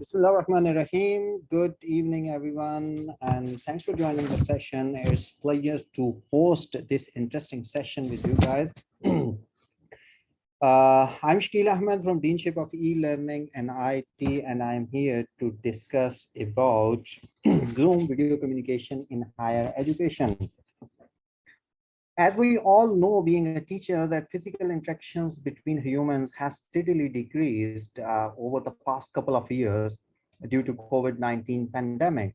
Bismillahirrahmanirrahim. Good evening, everyone, and thanks for joining the session. It's a pleasure to host this interesting session with you guys. I'm Shakeel Ahmed from Deanship of E-Learning and IT, and I'm here to discuss about Zoom video communication in higher education. As we all know, being a teacher, that physical interactions between humans has steadily decreased over the past couple of years due to COVID-19 pandemic.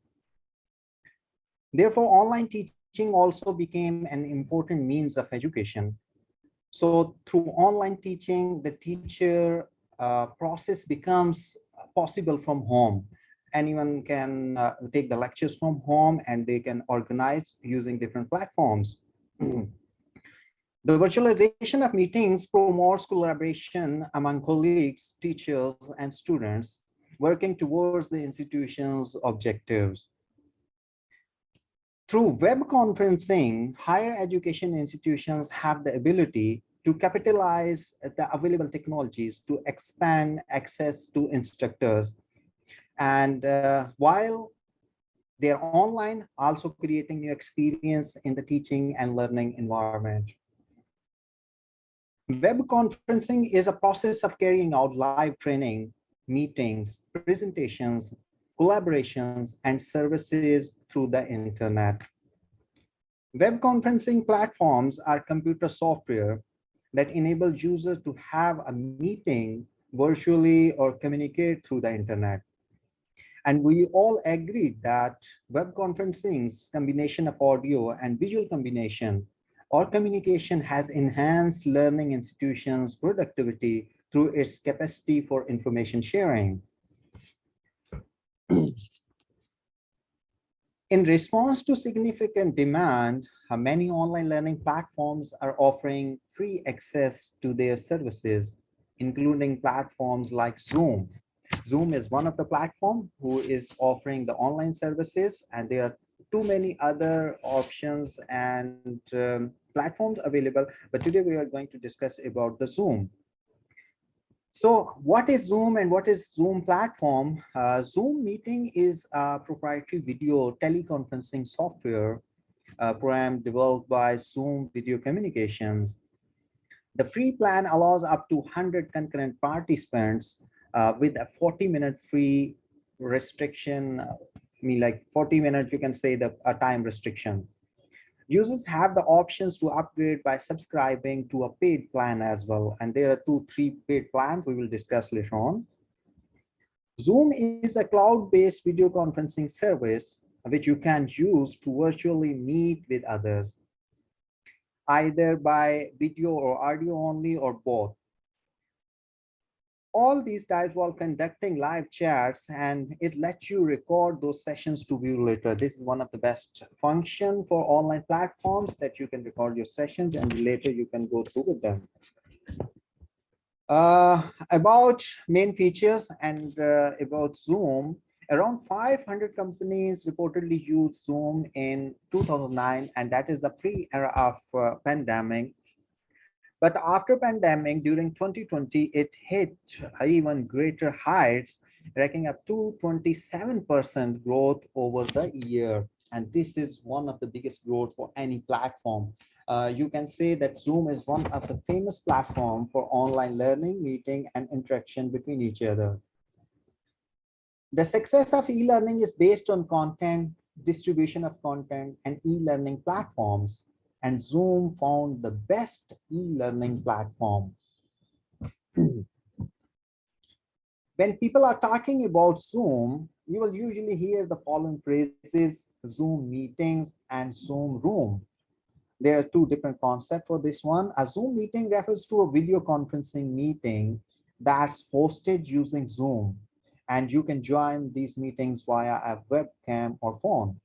Therefore, online teaching also became an important means of education. So through online teaching, the teacher process becomes possible from home. Anyone can take the lectures from home and they can organize using different platforms. The virtualization of meetings promotes collaboration among colleagues, teachers, and students working towards the institution's objectives. Through web conferencing, higher education institutions have the ability to capitalize the available technologies to expand access to instructors. And while they're online, also creating new experience in the teaching and learning environment. Web conferencing is a process of carrying out live training, meetings, presentations, collaborations, and services through the internet. Web conferencing platforms are computer software that enable users to have a meeting virtually or communicate through the internet. And we all agreed that web conferencing's combination of audio and visual combination or communication has enhanced learning institutions' productivity through its capacity for information sharing. In response to significant demand, many online learning platforms are offering free access to their services, including platforms like Zoom. Zoom is one of the platforms who is offering the online services, and there are too many other options and platforms available. But today we are going to discuss about the Zoom. So what is Zoom and what is Zoom platform? Zoom meeting is a proprietary video teleconferencing software program developed by Zoom Video Communications. The free plan allows up to 100 concurrent participants with a 40-minute free restriction. I mean, like 40 minutes, you can say the time restriction. Users have the options to upgrade by subscribing to a paid plan as well. And there are 3 paid plans we will discuss later on. Zoom is a cloud-based video conferencing service which you can use to virtually meet with others, either by video or audio only or both. All these types while conducting live chats, and it lets you record those sessions to view later. This is one of the best function for online platforms, that you can record your sessions and later you can go through with them. About main features and about Zoom, around 500 companies reportedly used Zoom in 2009, and that is the pre-era of pandemic. But after pandemic, during 2020, it hit even greater heights, racking up to 27% growth over the year. And this is one of the biggest growth for any platform. You can say that Zoom is one of the famous platform for online learning, meeting, and interaction between each other. The success of e-learning is based on content, distribution of content, and e-learning platforms. And Zoom found the best e-learning platform. When people are talking about Zoom, you will usually hear the following phrases: Zoom meetings and Zoom room. There are 2 different concepts for this one. A Zoom meeting refers to a video conferencing meeting that's hosted using Zoom, and you can join these meetings via a webcam or phone.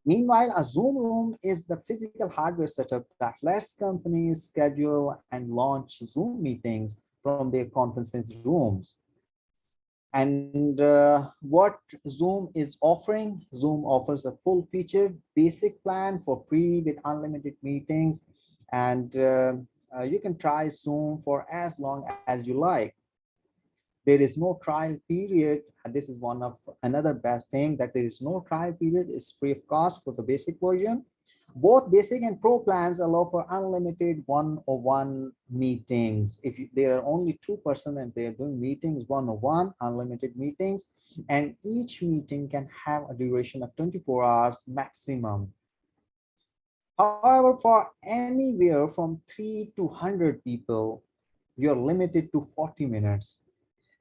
Meanwhile, a Zoom room is the physical hardware setup that lets companies schedule and launch Zoom meetings from their conferences rooms. And what Zoom is offering, Zoom offers a full-featured basic plan for free with unlimited meetings, and you can try Zoom for as long as you like. There is no trial period. And this is one of another best thing, that there is no trial period. It's free of cost for the basic version. Both basic and pro plans allow for unlimited one-on-one meetings. If there are only 2 person and they're doing meetings one-on-one, unlimited meetings, and each meeting can have a duration of 24 hours maximum. However, for anywhere from 3 to 100 people, you're limited to 40 minutes.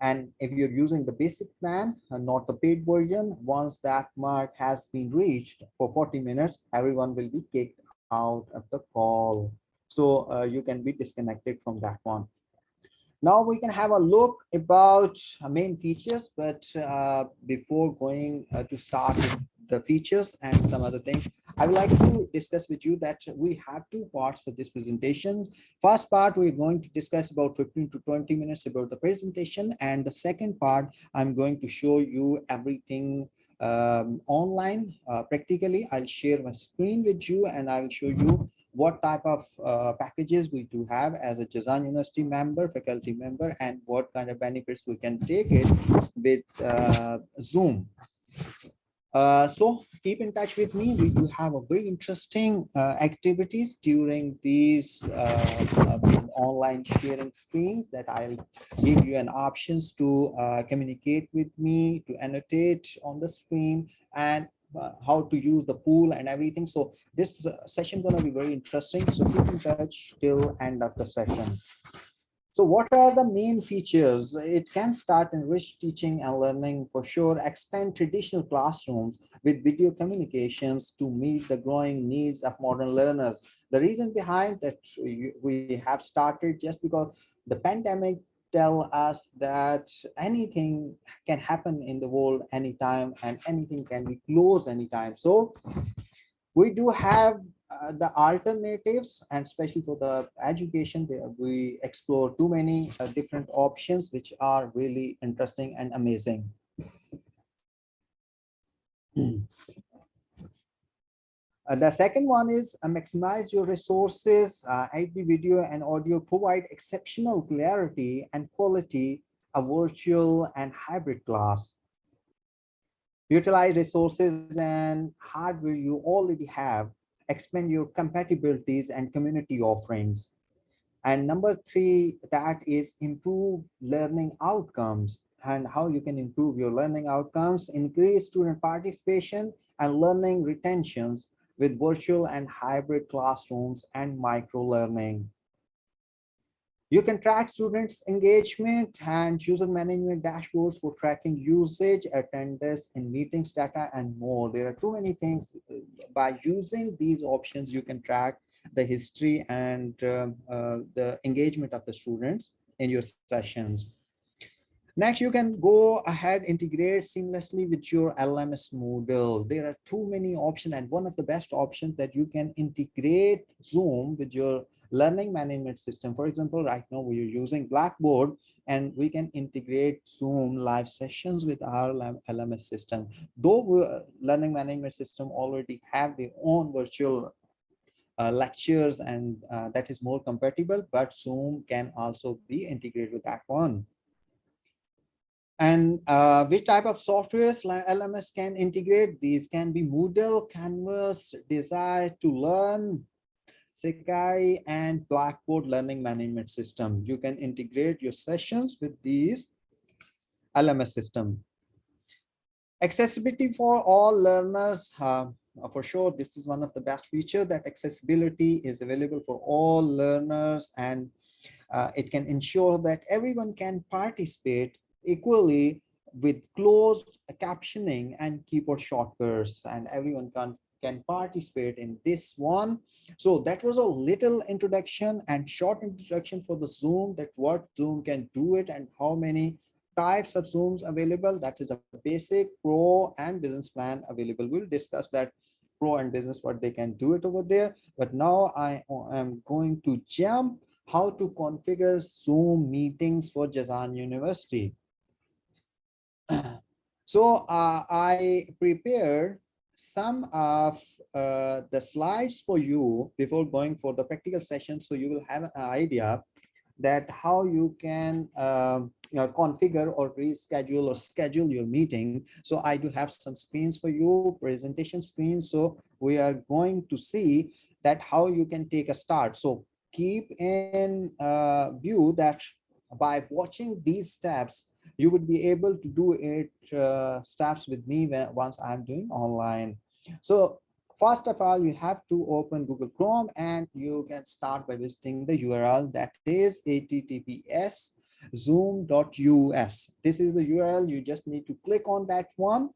And if you're using the basic plan and not the paid version, once that mark has been reached for 40 minutes, everyone will be kicked out of the call. So you can be disconnected from that one. Now we can have a look about main features, but before going to start with the features and some other things, I would like to discuss with you that we have 2 parts for this presentation. First part, we're going to discuss about 15 to 20 minutes about the presentation, and the second part, I'm going to show you everything online. Practically, I'll share my screen with you and I will show you what type of packages we do have as a Jazan University member, faculty member, and what kind of benefits we can take it with Zoom. So keep in touch with me. We do have a very interesting activities during these online sharing screens that I'll give you an options to communicate with me, to annotate on the screen, and how to use the pool and everything. So this session gonna be very interesting. So keep in touch till end of the session. So what are the main features? It can start enrich teaching and learning for sure, expand traditional classrooms with video communications to meet the growing needs of modern learners. The reason behind that we have started just because the pandemic tell us that anything can happen in the world anytime and anything can be closed anytime. So we do have the alternatives, and especially for the education, we explore too many different options which are really interesting and amazing. The second one is maximize your resources. HD video and audio provide exceptional clarity and quality, a virtual and hybrid class. Utilize resources and hardware you already have, expand your compatibilities and community offerings. And number 3, that is improve learning outcomes. And how you can improve your learning outcomes: increase student participation and learning retentions with virtual and hybrid classrooms and micro learning. You can track students' engagement and user management dashboards for tracking usage, attendance in meetings data, and more. There are too many things. By using these options, you can track the history and the engagement of the students in your sessions. Next, you can go ahead, integrate seamlessly with your LMS model. There are too many options, and one of the best options that you can integrate Zoom with your learning management system. For example, right now we are using Blackboard, and we can integrate Zoom live sessions with our LMS system. Though learning management system already have their own virtual lectures, and that is more compatible, but Zoom can also be integrated with that one. And which type of softwares LMS can integrate? These can be Moodle, Canvas, Desire to Learn, Sakai, and Blackboard learning management system. You can integrate your sessions with these LMS system. Accessibility for all learners. For sure, this is one of the best features, that accessibility is available for all learners, and it can ensure that everyone can participate equally with closed captioning and keyboard shortcuts, and everyone can participate in this one. So that was a little introduction and short introduction for the Zoom, that what Zoom can do it and how many types of Zooms available. That is a basic, pro, and business plan available. We'll discuss that pro and business, what they can do it over there. But now I am going to jump how to configure Zoom meetings for Jazan University. So I prepared some of the slides for you before going for the practical session, so you will have an idea that how you can configure or reschedule or schedule your meeting. So I do have some screens for you, presentation screens. So we are going to see that how you can take a start. So keep in view that by watching these steps, you would be able to do it steps with me once I'm doing online. So first of all, you have to open Google Chrome and you can start by visiting the URL, that is https zoom.us. This is the URL. You just need to click on that one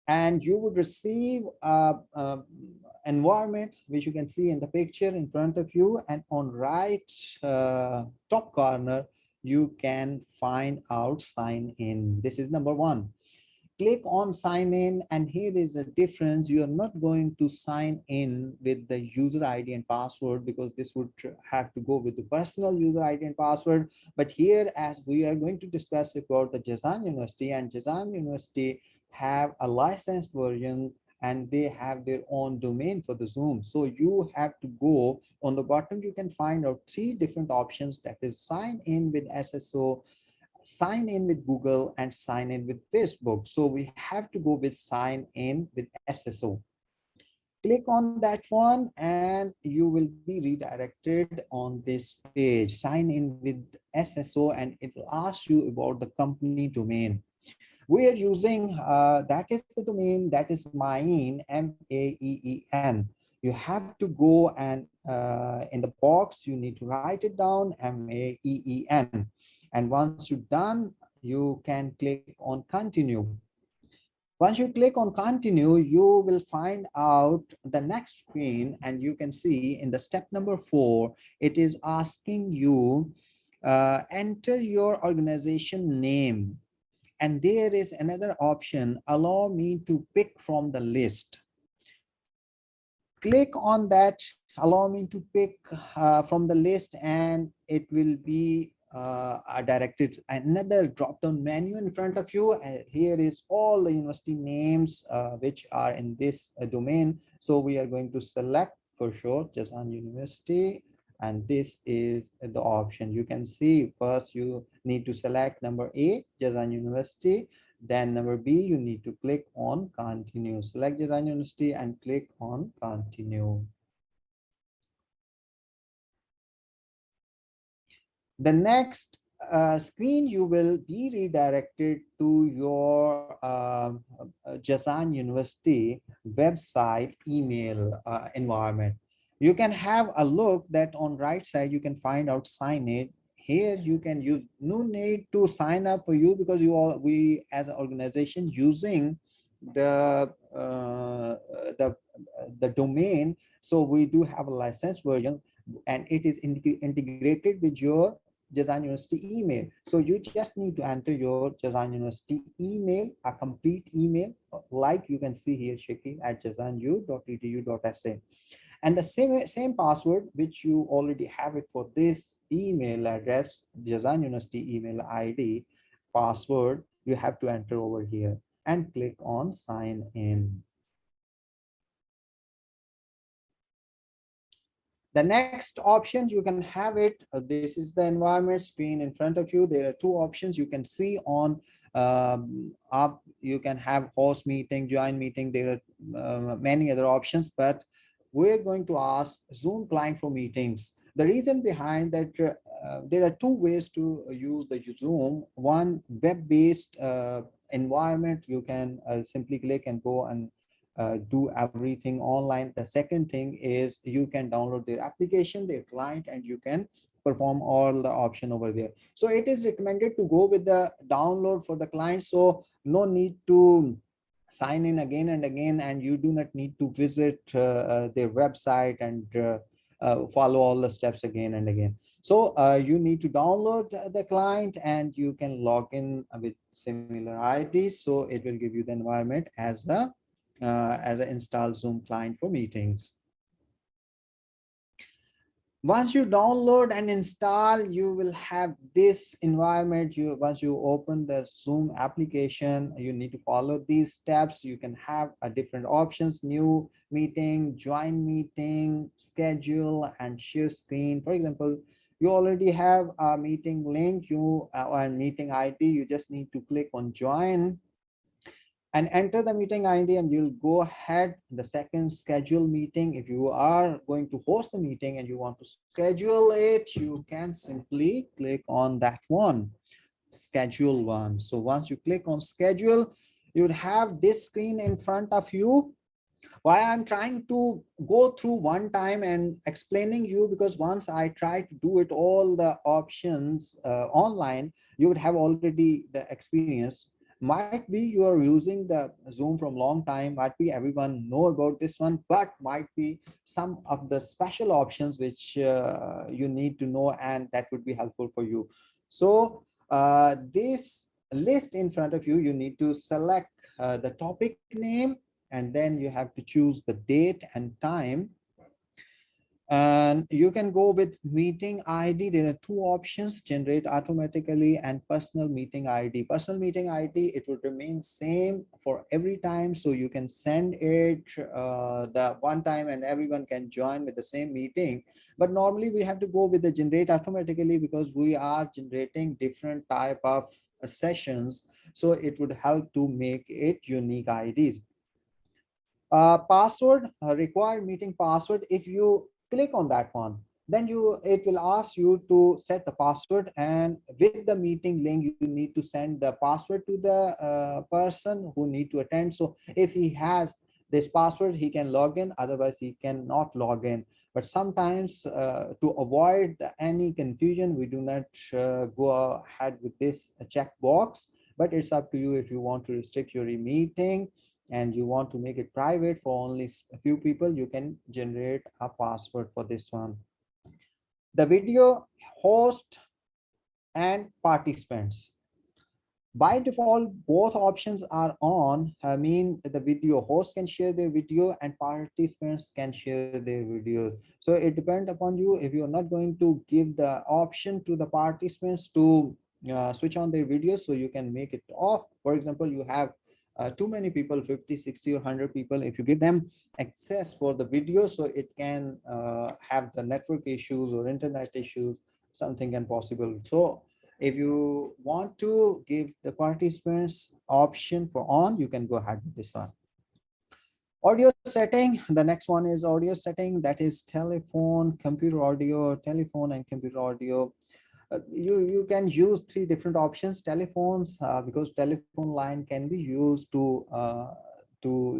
and you would receive a environment which you can see in the picture in front of you, and on right top corner you can find out sign in. This is number one. Click on sign in, and here is the difference. You are not going to sign in with the user ID and password, because this would have to go with the personal user ID and password. But here, as we are going to discuss about the Jazan University, and Jazan University have a licensed version and they have their own domain for the Zoom. So you have to go on the bottom. You can find out three different options, that is sign in with SSO, sign in with Google, and sign in with Facebook. So we have to go with sign in with SSO. Click on that one and you will be redirected on this page, sign in with SSO, and it will ask you about the company domain. We are using, that is the domain, that is Maeen, MAEEN. You have to go and in the box, you need to write it down, MAEEN. And once you're done, you can click on continue. Once you click on continue, you will find out the next screen, and you can see in the step number 4, it is asking you enter your organization name. And there is another option, allow me to pick from the list. Click on that, allow me to pick from the list, and it will be directed another drop down menu in front of you. Here is all the university names which are in this domain. So we are going to select for sure Jazan University, and this is the option. You can see first you need to select number A, Jazan University. Then number B, you need to click on continue. Select Design University and click on continue. The next screen, you will be redirected to your Jazan University website email environment. You can have a look that on right side, you can find out sign in. Here you can use, no need to sign up for you, because you all, we as an organization using the the domain. So we do have a licensed version, and it is integrated with your Jazan University email. So you just need to enter your Jazan University email, a complete email, like you can see here, shakeel@jazanu.edu.sa. And the same password which you already have it for this email address, Jazan University email ID password, you have to enter over here and click on sign in. The next option, you can have it. This is the environment screen in front of you. There are two options you can see on up. You can have host meeting, join meeting. There are many other options, but we're going to ask Zoom client for meetings. The reason behind that, there are two ways to use the Zoom. One, web-based environment. You can simply click and go and do everything online. The second thing is you can download their application, their client, and you can perform all the option over there. So it is recommended to go with the download for the client. So no need to sign in again and again, and you do not need to visit their website and follow all the steps again and again. So you need to download the client, and you can log in with similar IDs. So it will give you the environment as an install Zoom client for meetings. Once you download and install, you will have this environment. Once you open the Zoom application, you need to follow these steps. You can have a different options: new meeting, join meeting, schedule, and share screen. For example, You already have a meeting link, and meeting ID. You just need to click on join and enter the meeting ID, and you'll go ahead the second schedule meeting. If you are going to host the meeting and you want to schedule it, you can simply click on that one, schedule one. So once you click on schedule, you would have this screen in front of you. Why I'm trying to go through one time and explaining you, because once I try to do it all the options online, you would have already the experience. Might be you are using the Zoom from long time, might be everyone know about this one, but might be some of the special options which you need to know, and that would be helpful for you. So this list in front of you, you need to select the topic name, and then you have to choose the date and time. And you can go with meeting ID. There are two options: generate automatically and personal meeting ID. Personal meeting ID, it would remain same for every time, so you can send it the one time and everyone can join with the same meeting. But normally we have to go with the generate automatically, because we are generating different type of sessions, so it would help to make it unique IDs. Password, required meeting password. If you click on that one, then it will ask you to set the password, and with the meeting link you need to send the password to the person who need to attend. So if he has this password, he can log in, otherwise he cannot log in. But sometimes to avoid any confusion, we do not go ahead with this checkbox. But it's up to you. If you want to restrict your meeting and you want to make it private for only a few people, you can generate a password for this one. The video host and participants. By default, both options are on. I mean, the video host can share their video and participants can share their video. So it depends upon you. If you're not going to give the option to the participants to switch on their videos, so you can make it off. For example, you have too many people, 50, 60 or 100 people. If you give them access for the video, so it can have the network issues or internet issues, something can possible. So if you want to give the participants option for on, you can go ahead with this one. Audio setting, the next one is audio setting, that is telephone, computer audio, telephone and computer audio. You can use three different options. Telephones, because telephone line can be used to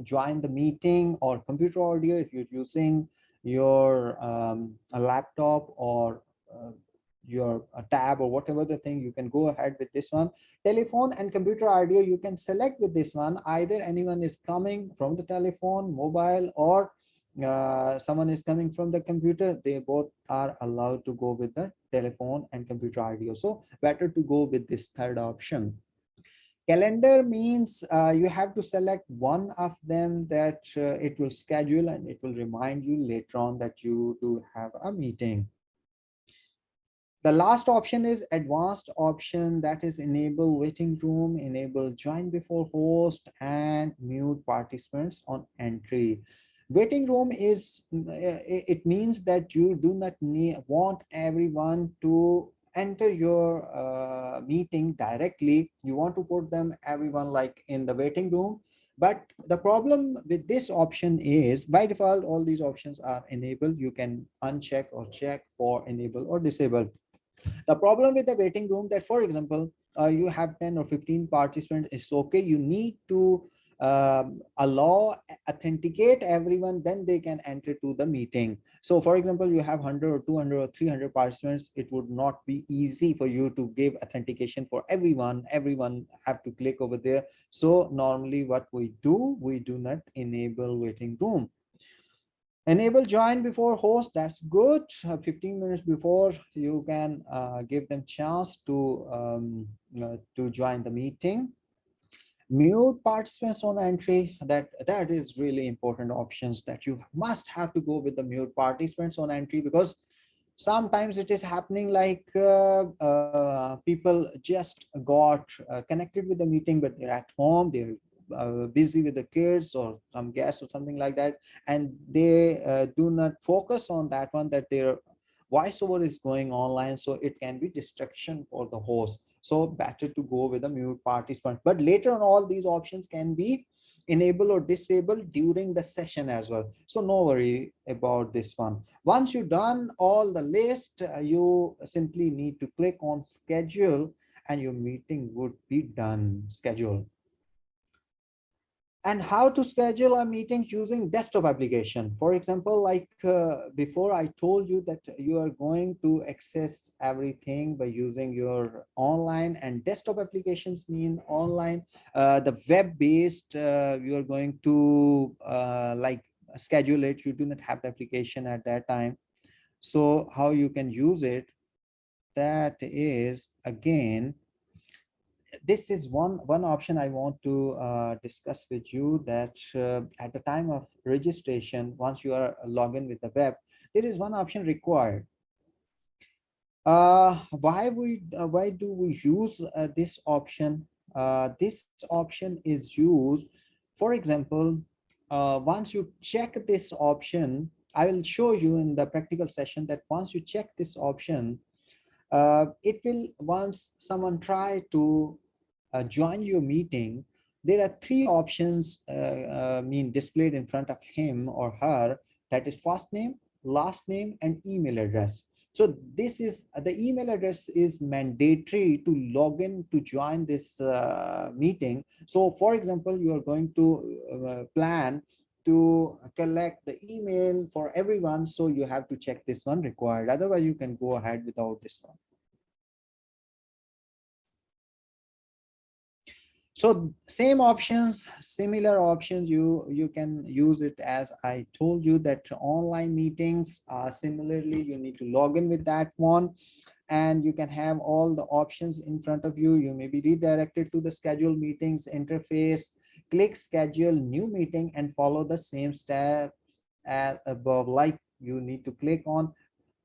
join the meeting, or computer audio if you're using your a laptop or your tab or whatever the thing, you can go ahead with this one. Telephone and computer audio, you can select with this one. Either anyone is coming from the telephone, mobile, or someone is coming from the computer, they both are allowed to go with the telephone and computer audio. So better to go with this third option. Calendar means you have to select one of them, that it will schedule and it will remind you later on that you do have a meeting. The last option is advanced option, that is enable waiting room, enable join before host, and mute participants on entry. Waiting room is, it means that you do not want everyone to enter your meeting directly. You want to put them everyone like in the waiting room. But the problem with this option is, by default all these options are enabled. You can uncheck or check for enable or disable. The problem with the waiting room, that for example, you have 10 or 15 participants, it's okay. You need to allow, authenticate everyone, then they can enter to the meeting. So for example, you have 100 or 200 or 300 participants, it would not be easy for you to give authentication for everyone. Everyone have to click over there. So normally what we do not enable waiting room. Enable join before host, that's good. 15 minutes before, you can give them chance to join the meeting. Mute participants on entry, that is really important options, that you must have to go with the mute participants on entry, because sometimes it is happening like people just got connected with the meeting, but they're at home, they're busy with the kids or some guests or something like that, and they do not focus on that one, that they're voiceover is going online, so it can be distraction for the host. So better to go with a mute participant. But later on, all these options can be enable or disable during the session as well. So no worry about this one. Once you've done all the list, you simply need to click on schedule and your meeting would be done, schedule. And how to schedule a meeting using desktop application. For example, like before I told you that you are going to access everything by using your online and desktop applications mean online, the web based, you are going to like schedule it. You do not have the application at that time. So how you can use it, that is again, this is one option I want to discuss with you, that at the time of registration, once you are logged in with the web, there is one option required. Why do we use this option? This option is used, for example, once you check this option, I will show you in the practical session that once you check this option, it will, once someone try to join your meeting, there are three options mean displayed in front of him or her, that is first name, last name, and email address. So this is the email address is mandatory to log in to join this meeting. So for example, you are going to plan to collect the email for everyone, so you have to check this one required, otherwise you can go ahead without this one. So same options, similar options, you can use it as I told you, that online meetings similarly you need to log in with that one, and you can have all the options in front of you. You may be redirected to the schedule meetings interface, click schedule new meeting and follow the same steps as above. Like you need to click on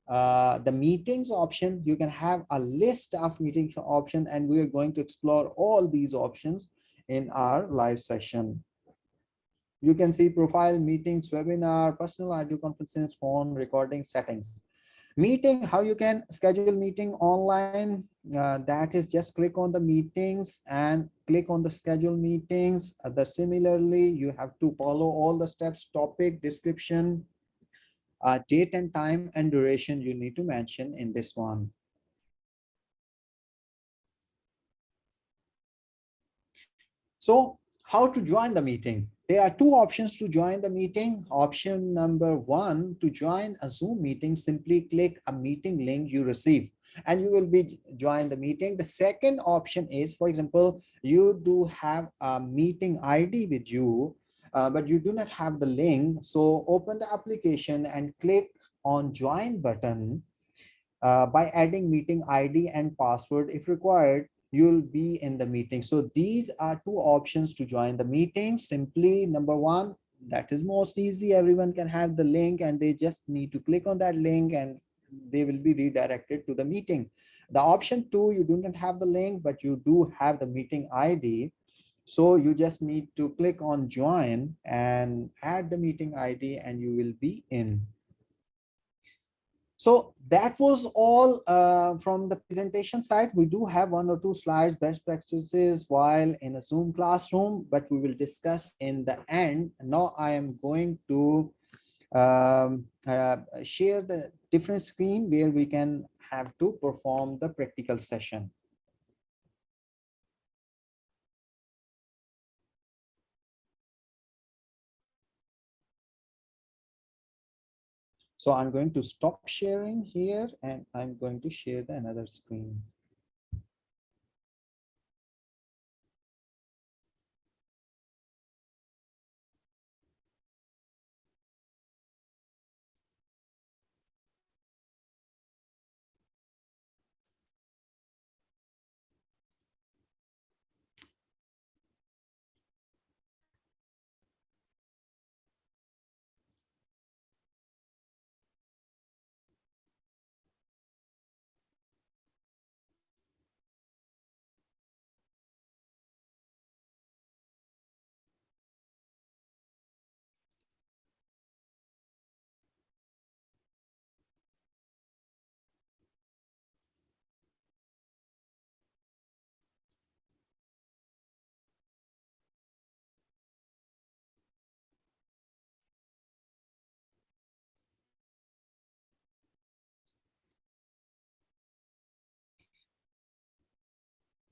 the meetings option. You can have a list of meetings option, and we are going to explore all these options in our live session. You can see profile, meetings, webinar, personal audio conferences, phone recording settings. Meeting, how you can schedule meeting online, that is just click on the meetings and click on the schedule meetings. Similarly, you have to follow all the steps, topic, description, date and time and duration you need to mention in this one. So how to join the meeting? There are two options to join the meeting. Option number one, to join a Zoom meeting, simply click a meeting link you receive and you will be join the meeting. The second option is, for example, you do have a meeting ID with you, but you do not have the link. So open the application and click on join button. By adding meeting ID and password if required, you'll be in the meeting. So these are two options to join the meeting. Simply number one, that is most easy. Everyone can have the link and they just need to click on that link and they will be redirected to the meeting. The option two, you do not have the link, but you do have the meeting ID. So you just need to click on join and add the meeting ID and you will be in. So that was all from the presentation side. We do have one or two slides, best practices while in a Zoom classroom, but we will discuss in the end. Now I am going to share the different screen where we can have to perform the practical session. So I'm going to stop sharing here and I'm going to share the another screen.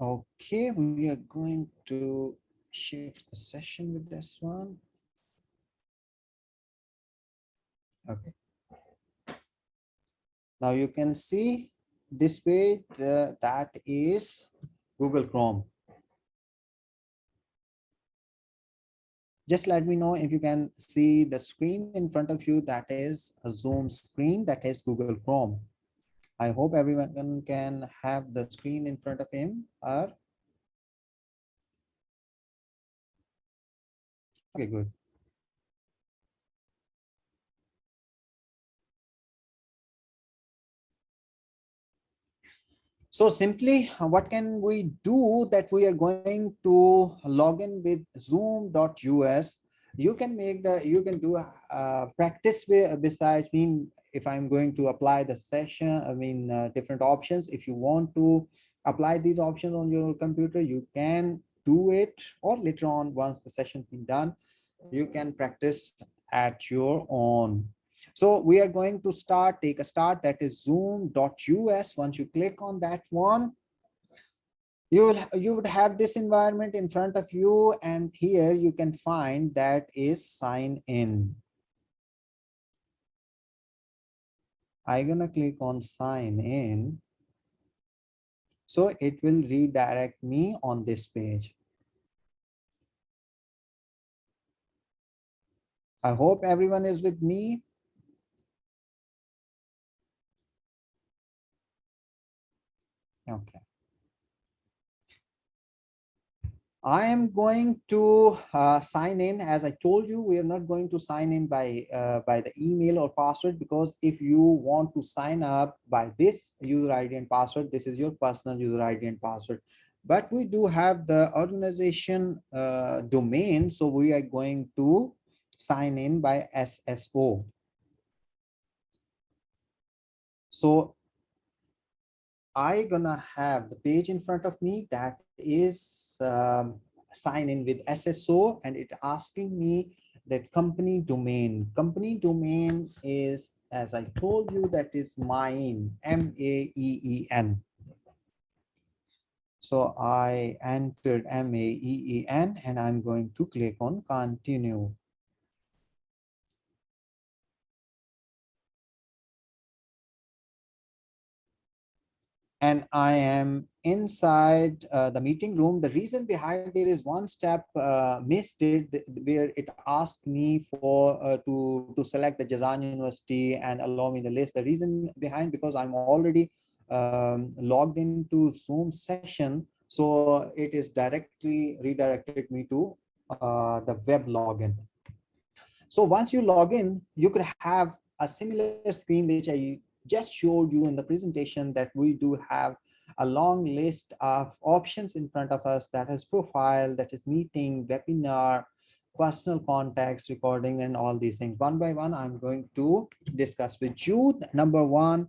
Okay, we are going to shift the session with this one. Okay. Now you can see this page, that is Google Chrome. Just let me know if you can see the screen in front of you. That is a Zoom screen, that is Google Chrome. I hope everyone can have the screen in front of him or okay, good. So simply, what can we do that we are going to log in with zoom.us. You can do practice with, besides mean, if I'm going to apply the session, different options. If you want to apply these options on your computer, you can do it, or later on, once the session been done, you can practice at your own. So we are going to take a start, that is zoom.us. Once you click on that one, you would have this environment in front of you, and here you can find that is sign in. I'm gonna click on sign in. So it will redirect me on this page. I hope everyone is with me. Okay. I am going to sign in. As I told you, we are not going to sign in by the email or password, because if you want to sign up by this user ID and password, this is your personal user ID and password. But we do have the organization domain, so we are going to sign in by SSO. So I gonna have the page in front of me that is sign in with SSO, and it asking me that company domain. Company domain is, as I told you, that is main, MAEEN. So I entered MAEEN, and I'm going to click on continue. And I am inside the meeting room. The reason behind there is one step missed it, where it asked me for to select the Jazan University and allow me the list. The reason behind, because I'm already logged into Zoom session, so it is directly redirected me to the web login. So once you log in, you could have a similar screen which I just showed you in the presentation, that we do have a long list of options in front of us, that is profile, that is meeting, webinar, personal contacts, recording, and all these things. One by one, I'm going to discuss with you. Number one,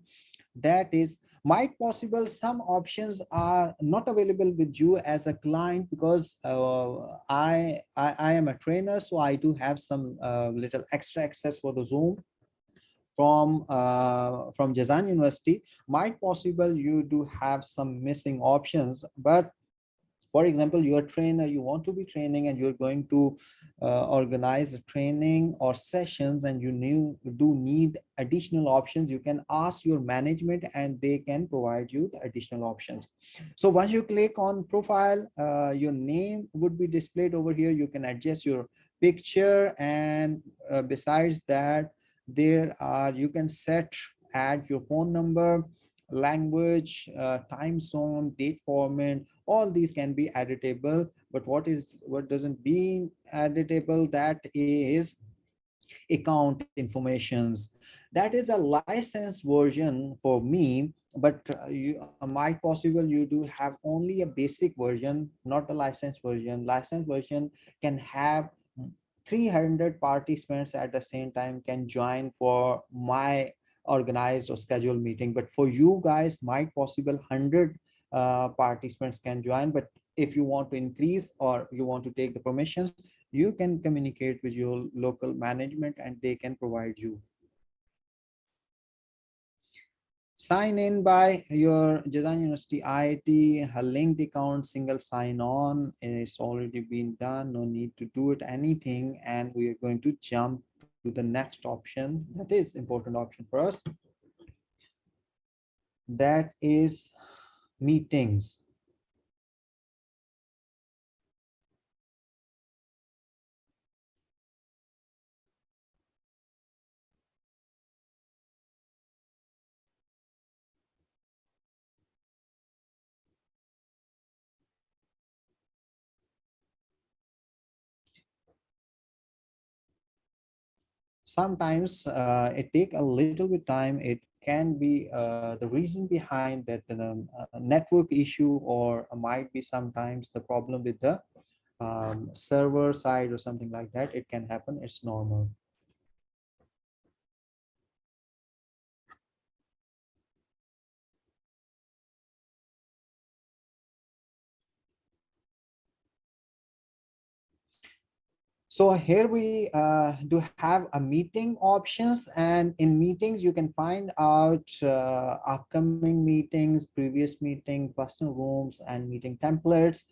that is, might possible some options are not available with you as a client, because I am a trainer, so I do have some little extra access for the Zoom from Jazan University. Might possible you do have some missing options, but for example, you're a trainer, you want to be training, and you're going to organize a training or sessions, and do need additional options. You can ask your management, and they can provide you the additional options. So once you click on profile, your name would be displayed over here. You can adjust your picture, and besides that, you can add your phone number, language, time zone, date format. All these can be editable, but what doesn't be editable, that is account informations. That is a licensed version for me, but you might possible you do have only a basic version, not a licensed version. Licensed version can have 300 participants at the same time can join for my organized or scheduled meeting. But for you guys, might possible 100 participants can join. But if you want to increase, or you want to take the permissions, you can communicate with your local management, and they can provide you. Sign in by your Jazan University ID, a linked account, single sign on. It's already been done. No need to do it anything. And we are going to jump to the next option. That is important option for us. That is meetings. Sometimes it take a little bit time. It can be the reason behind that network issue, or might be sometimes the problem with the server side or something like that. It can happen. It's normal. So here we do have a meeting options, and in meetings you can find out upcoming meetings, previous meeting, personal rooms, and meeting templates.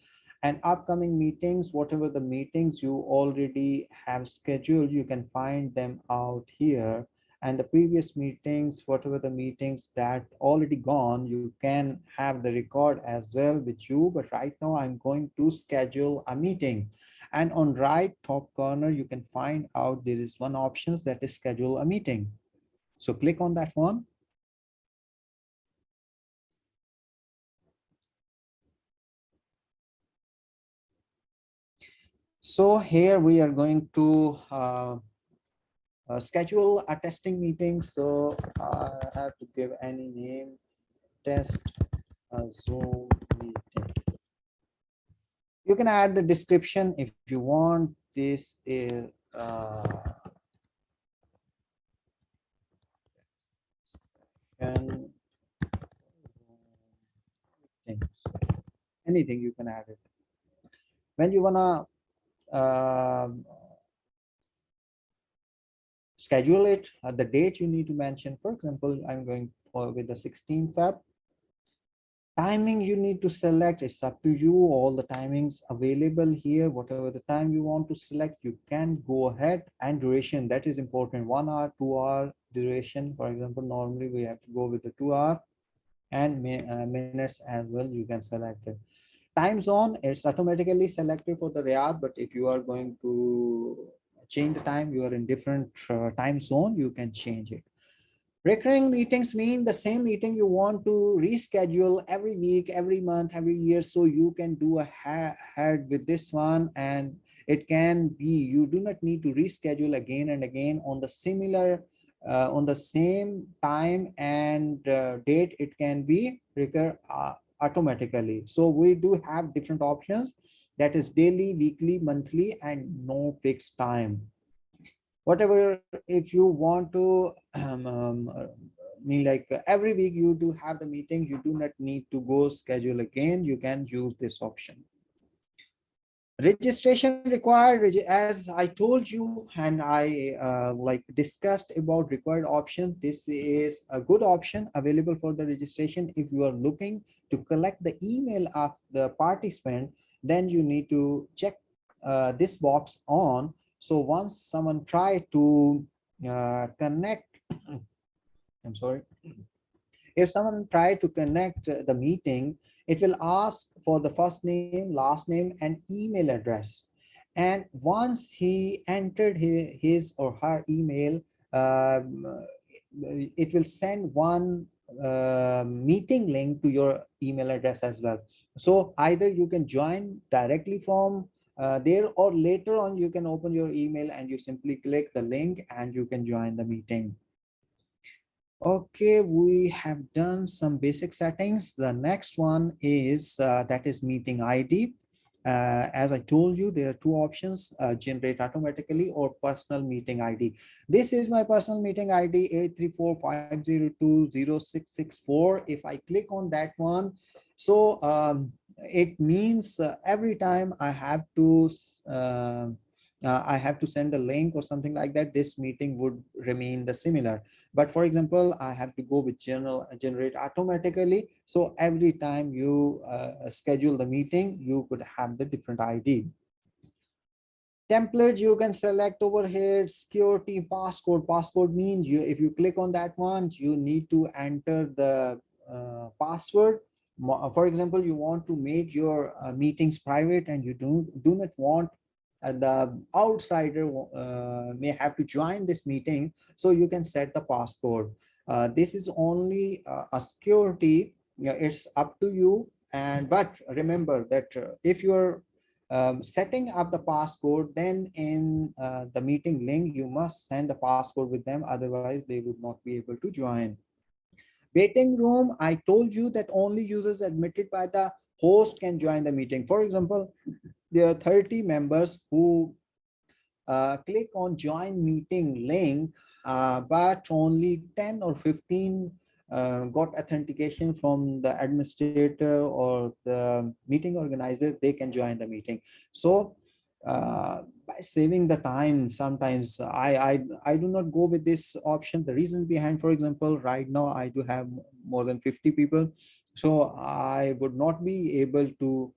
And upcoming meetings, whatever the meetings you already have scheduled, you can find them out here. And the previous meetings, whatever the meetings that already gone, you can have the record as well with you. But right now I'm going to schedule a meeting, and on right top corner you can find out there is one options that is schedule a meeting. So click on that one. So here we are going to schedule a testing meeting. So I have to give any name, test a Zoom meeting. You can add the description if you want. This is and things. Anything you can add it. When you wanna schedule it, the date you need to mention. For example, I'm going for with the 16th Feb. Timing you need to select, it's up to you. All the timings available here, whatever the time you want to select, you can go ahead. And duration, that is important. 1 hour, 2 hour duration. For example, normally we have to go with the 2 hour, and minutes as well. You can select it. Time zone, it's automatically selected for the Riyadh, but if you are going to change the time, you are in different time zone, you can change it. Recurring meetings mean the same meeting you want to reschedule every week, every month, every year. So you can do a head with this one, and it can be, you do not need to reschedule again and again on the similar, on the same time and date. It can be recur automatically. So we do have different options, that is daily, weekly, monthly, and no fixed time. Whatever, if you want to mean like every week you do have the meeting, you do not need to go schedule again, you can use this option. Registration required, as I told you, and I like discussed about required option. This is a good option available for the registration. If you are looking to collect the email of the participant, then you need to check this box on. So once someone try to connect, I'm sorry, if someone try to connect the meeting, it will ask for the first name, last name, and email address. And once he entered his or her email, um, it will send one meeting link to your email address as well. So either you can join directly from there, or later on you can open your email and you simply click the link and you can join the meeting. Okay, we have done some basic settings. The next one is that is meeting ID. As I told you, there are two options, generate automatically or personal meeting ID. This is my personal meeting ID 83450206664. If I click on that one, so it means every time I have to I have to send a link or something like that, this meeting would remain the similar. But for example, I have to go with generate automatically. So every time you schedule the meeting, you could have the different ID. Template you can select over here. Security passcode. Passcode means you, if you click on that one, you need to enter the password. For example, you want to make your meetings private and you do not want the outsider may have to join this meeting, so you can set the passcode. This is only a security. Yeah, it's up to you. And but remember that if you're setting up the passcode, then in the meeting link, you must send the passcode with them. Otherwise, they would not be able to join. Waiting room, I told you that only users admitted by the host can join the meeting. For example, there are 30 members who click on join meeting link, but only 10 or 15 got authentication from the administrator or the meeting organizer, they can join the meeting. So by saving the time, sometimes I do not go with this option. The reason behind, for example, right now I do have more than 50 people, so I would not be able to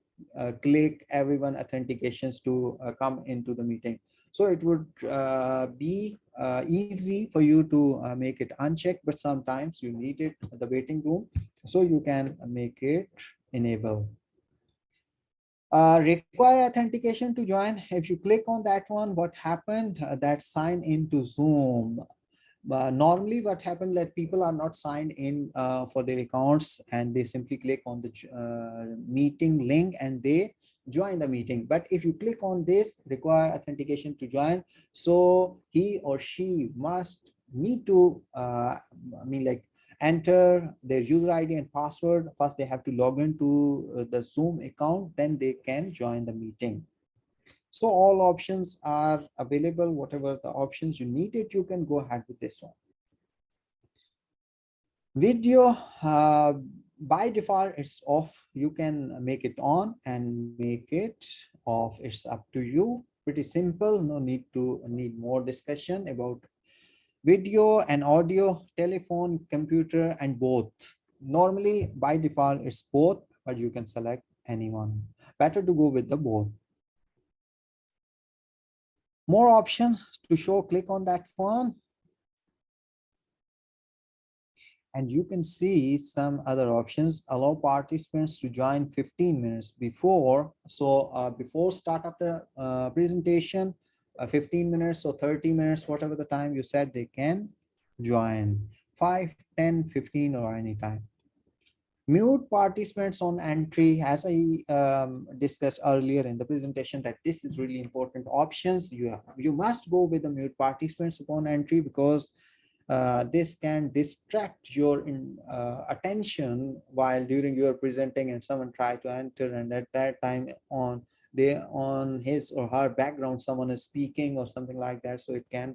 click everyone authentications to come into the meeting. So it would be easy for you to make it unchecked, but sometimes you need it at the waiting room, so you can make it enable. Require authentication to join. If you click on that one, what happened? That sign into Zoom. Normally what happened that people are not signed in for their accounts, and they simply click on the meeting link and they join the meeting. But if you click on this require authentication to join, so he or she must need to like enter their user ID and password. First they have to log into the Zoom account, then they can join the meeting. So all options are available. Whatever the options you needed, you can go ahead with this one. Video, by default, it's off. You can make it on and make it off. It's up to you. Pretty simple. No need more discussion about video and audio, telephone, computer, and both. Normally, by default, it's both, but you can select anyone. Better to go with the both. More options to show, click on that one. And you can see some other options. Allow participants to join 15 minutes before. So before start of the presentation, 15 minutes or 30 minutes, whatever the time you said, they can join 5, 10, 15 or any time. Mute participants on entry. As I discussed earlier in the presentation, that this is really important options. You must go with the mute participants upon entry, because this can distract your attention while during your presenting and someone try to enter, and at that time on his or her background someone is speaking or something like that, so it can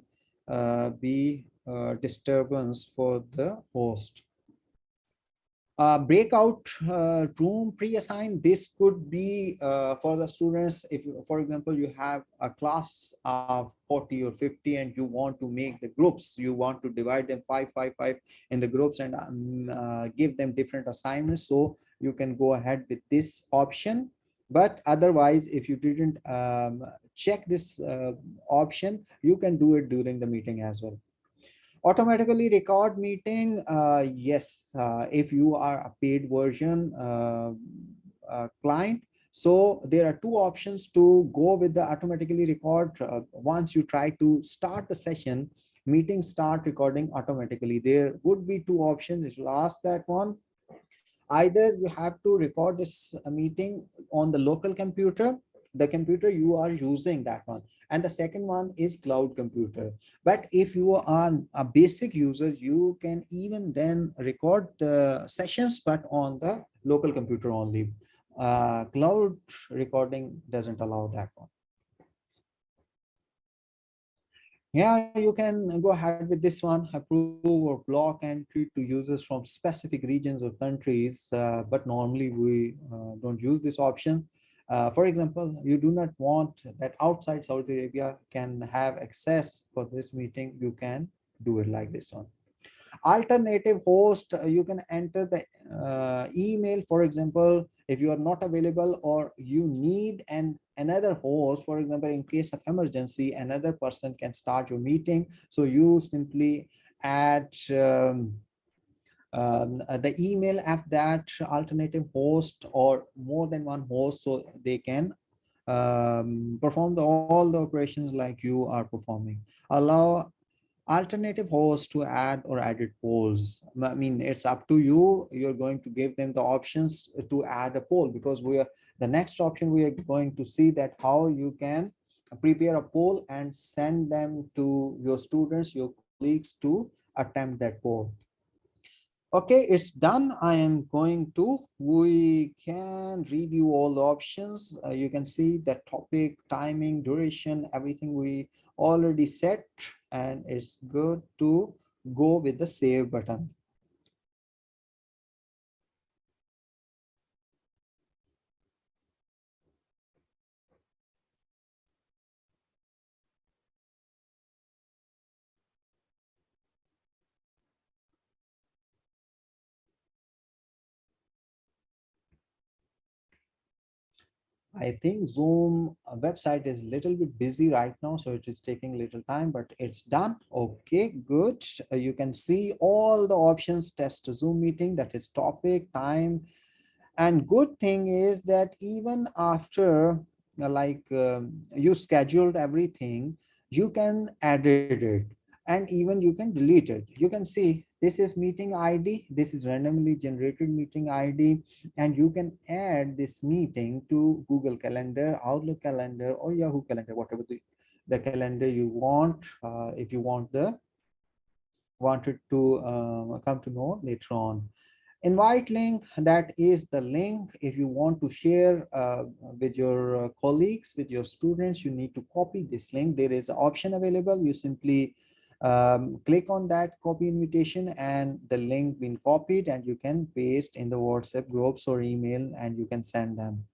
be disturbance for the host. Breakout room pre-assigned. This could be for the students. If for example you have a class of 40 or 50 and you want to make the groups, you want to divide them 5 5 5 in the groups and give them different assignments, so you can go ahead with this option. But otherwise, if you didn't check this option, you can do it during the meeting as well. Automatically record meeting. Yes, if you are a paid version client. So there are two options to go with the automatically record. Once you try to start the session, meeting start recording automatically. There would be two options. It will ask that one. Either you have to record this meeting on the local computer, the computer you are using, that one, and the second one is cloud computer. But if you are a basic user, you can even then record the sessions, but on the local computer only. Cloud recording doesn't allow that one. Yeah, you can go ahead with this one. Approve or block entry to users from specific regions or countries, but normally we don't use this option. For example, you do not want that outside Saudi Arabia can have access for this meeting. You can do it like this one. Alternative host, you can enter the email. For example, if you are not available or you need another host, for example, in case of emergency, another person can start your meeting. So you simply add the email of that alternative host or more than one host, so they can perform all the operations like you are performing. Allow alternative hosts to add or edit polls. I mean, it's up to you. You're going to give them the options to add a poll, because we are the next option we are going to see that how you can prepare a poll and send them to your students, your colleagues to attempt that poll. Okay, it's done. I am going to, we can review all the options. You can see the topic, timing, duration, everything we already set, and it's good to go with the save button. I think Zoom website is a little bit busy right now, so it is taking a little time, but it's done. Okay, good. You can see all the options, test Zoom meeting, that is topic, time. And good thing is that even after you scheduled everything, you can edit it, and even you can delete it. You can see this is meeting ID, this is randomly generated meeting ID, and you can add this meeting to Google Calendar, Outlook Calendar, or Yahoo Calendar, whatever the calendar you want. If you wanted to come to know later on. Invite link, that is the link. If you want to share with your colleagues, with your students, you need to copy this link. There is an option available. You simply click on that copy invitation, and the link been copied, and you can paste in the WhatsApp groups or email, and you can send them.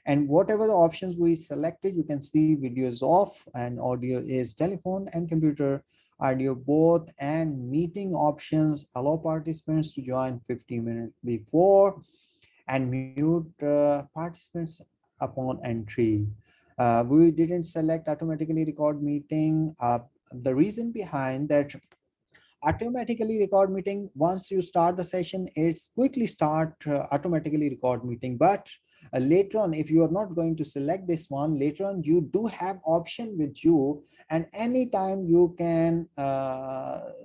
And whatever the options we selected, you can see video is off and audio is telephone and computer, audio both, and meeting options allow participants to join 50 minutes before and mute participants upon entry. We didn't select automatically record meeting. The reason behind that, automatically record meeting, once you start the session, it's quickly start automatically record meeting. But later on, if you are not going to select this one, later on you do have option with you, and anytime you can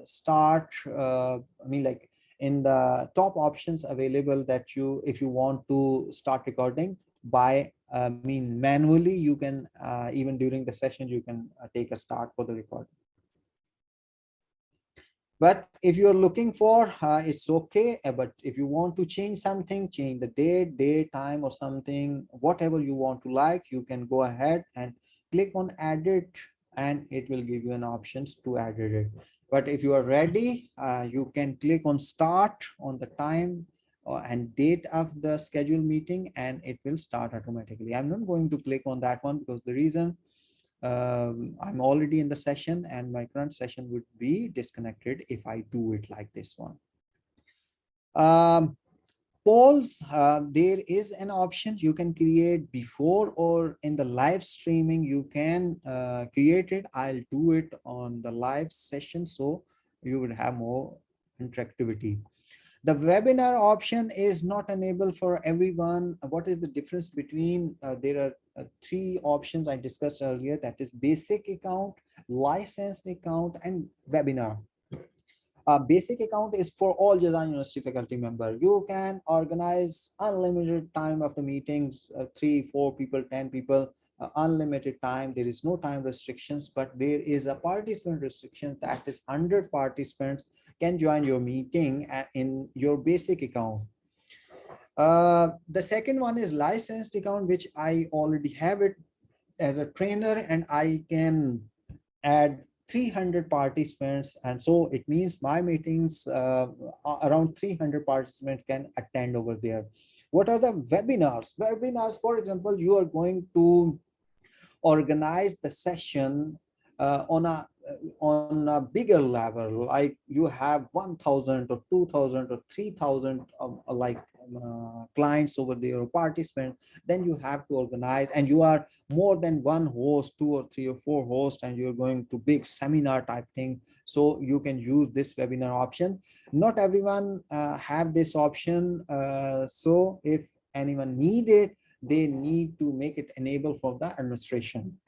start I mean, like, in the top options available, that you, if you want to start recording by I mean manually, you can even during the session you can take a start for the recording. But if you're looking for, it's okay. But if you want to change something, change the date, time, or something, whatever you want to like, you can go ahead and click on edit, and it will give you an options to edit it. But if you are ready, you can click on start on the time and date of the scheduled meeting, and it will start automatically. I'm not going to click on that one, because the reason, I'm already in the session, and my current session would be disconnected if I do it like this one. Polls, there is an option you can create before or in the live streaming. You can create it. I'll do it on the live session, so you would have more interactivity. The webinar option is not enabled for everyone. What is the difference between, there are three options I discussed earlier, that is basic account, licensed account, and webinar. Basic account is for all Jazan University faculty member. You can organize unlimited time of the meetings, 3 4 people, 10 people, unlimited time. There is no time restrictions, but there is a participant restriction, that is 100 participants can join your meeting in your basic account. The second one is licensed account, which I already have it as a trainer, and I can add 300 participants, and so it means my meetings, around 300 participants can attend over there. What are the webinars? Webinars, for example, you are going to organize the session on a bigger level, like you have 1,000 or 2,000 or 3,000 clients over there or participants. Then you have to organize, and you are more than one host, two or three or four hosts, and you're going to big seminar type thing. So you can use this webinar option. Not everyone have this option, so if anyone need it, they need to make it enable for the administration.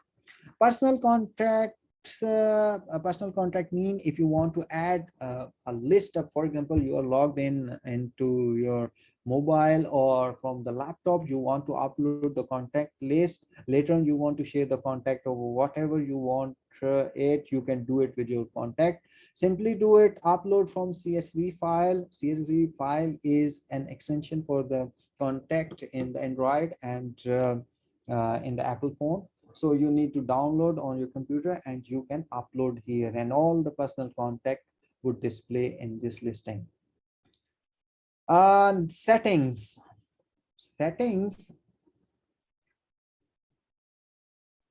Personal contracts, a personal contract mean if you want to add a list of, for example, you are logged in into your mobile or from the laptop, you want to upload the contact list. Later on, you want to share the contact over whatever you want it, you can do it with your contact. Simply do it, upload from CSV file. CSV file is an extension for the contact in the Android and in the Apple phone. So you need to download on your computer and you can upload here, and all the personal contact would display in this listing. And settings.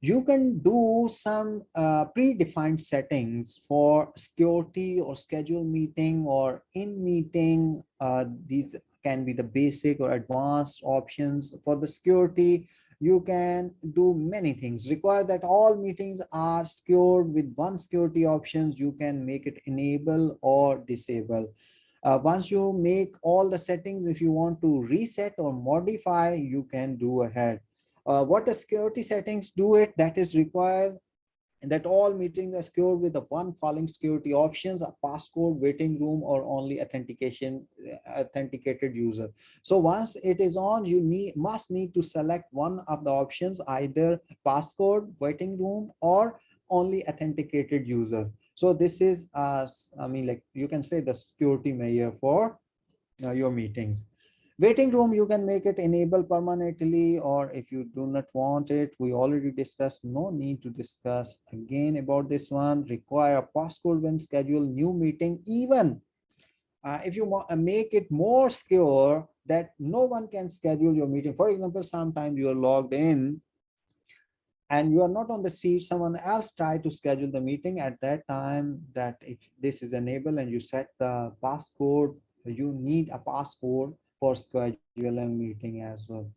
You can do some predefined settings for security or schedule meeting or in meeting. These can be the basic or advanced options. For the security, you can do many things. Require that all meetings are secured with one security options. You can make it enable or disable. Once you make all the settings, if you want to reset or modify, you can do ahead. What the security settings do it, that is required that all meetings are secured with the one following security options: a passcode, waiting room, or only authenticated user. So once it is on, you must need to select one of the options, either passcode, waiting room, or only authenticated user. So this is I mean, like you can say the security measure for your meetings. Waiting room, you can make it enable permanently, or if you do not want it, we already discussed, no need to discuss again about this one. Require a passcode when schedule new meeting. Even if you make it more secure that no one can schedule your meeting. For example, sometimes you are logged in and you are not on the seat, someone else try to schedule the meeting. At that time, that if this is enabled and you set the passcode, you need a passcode for scheduling meeting as well.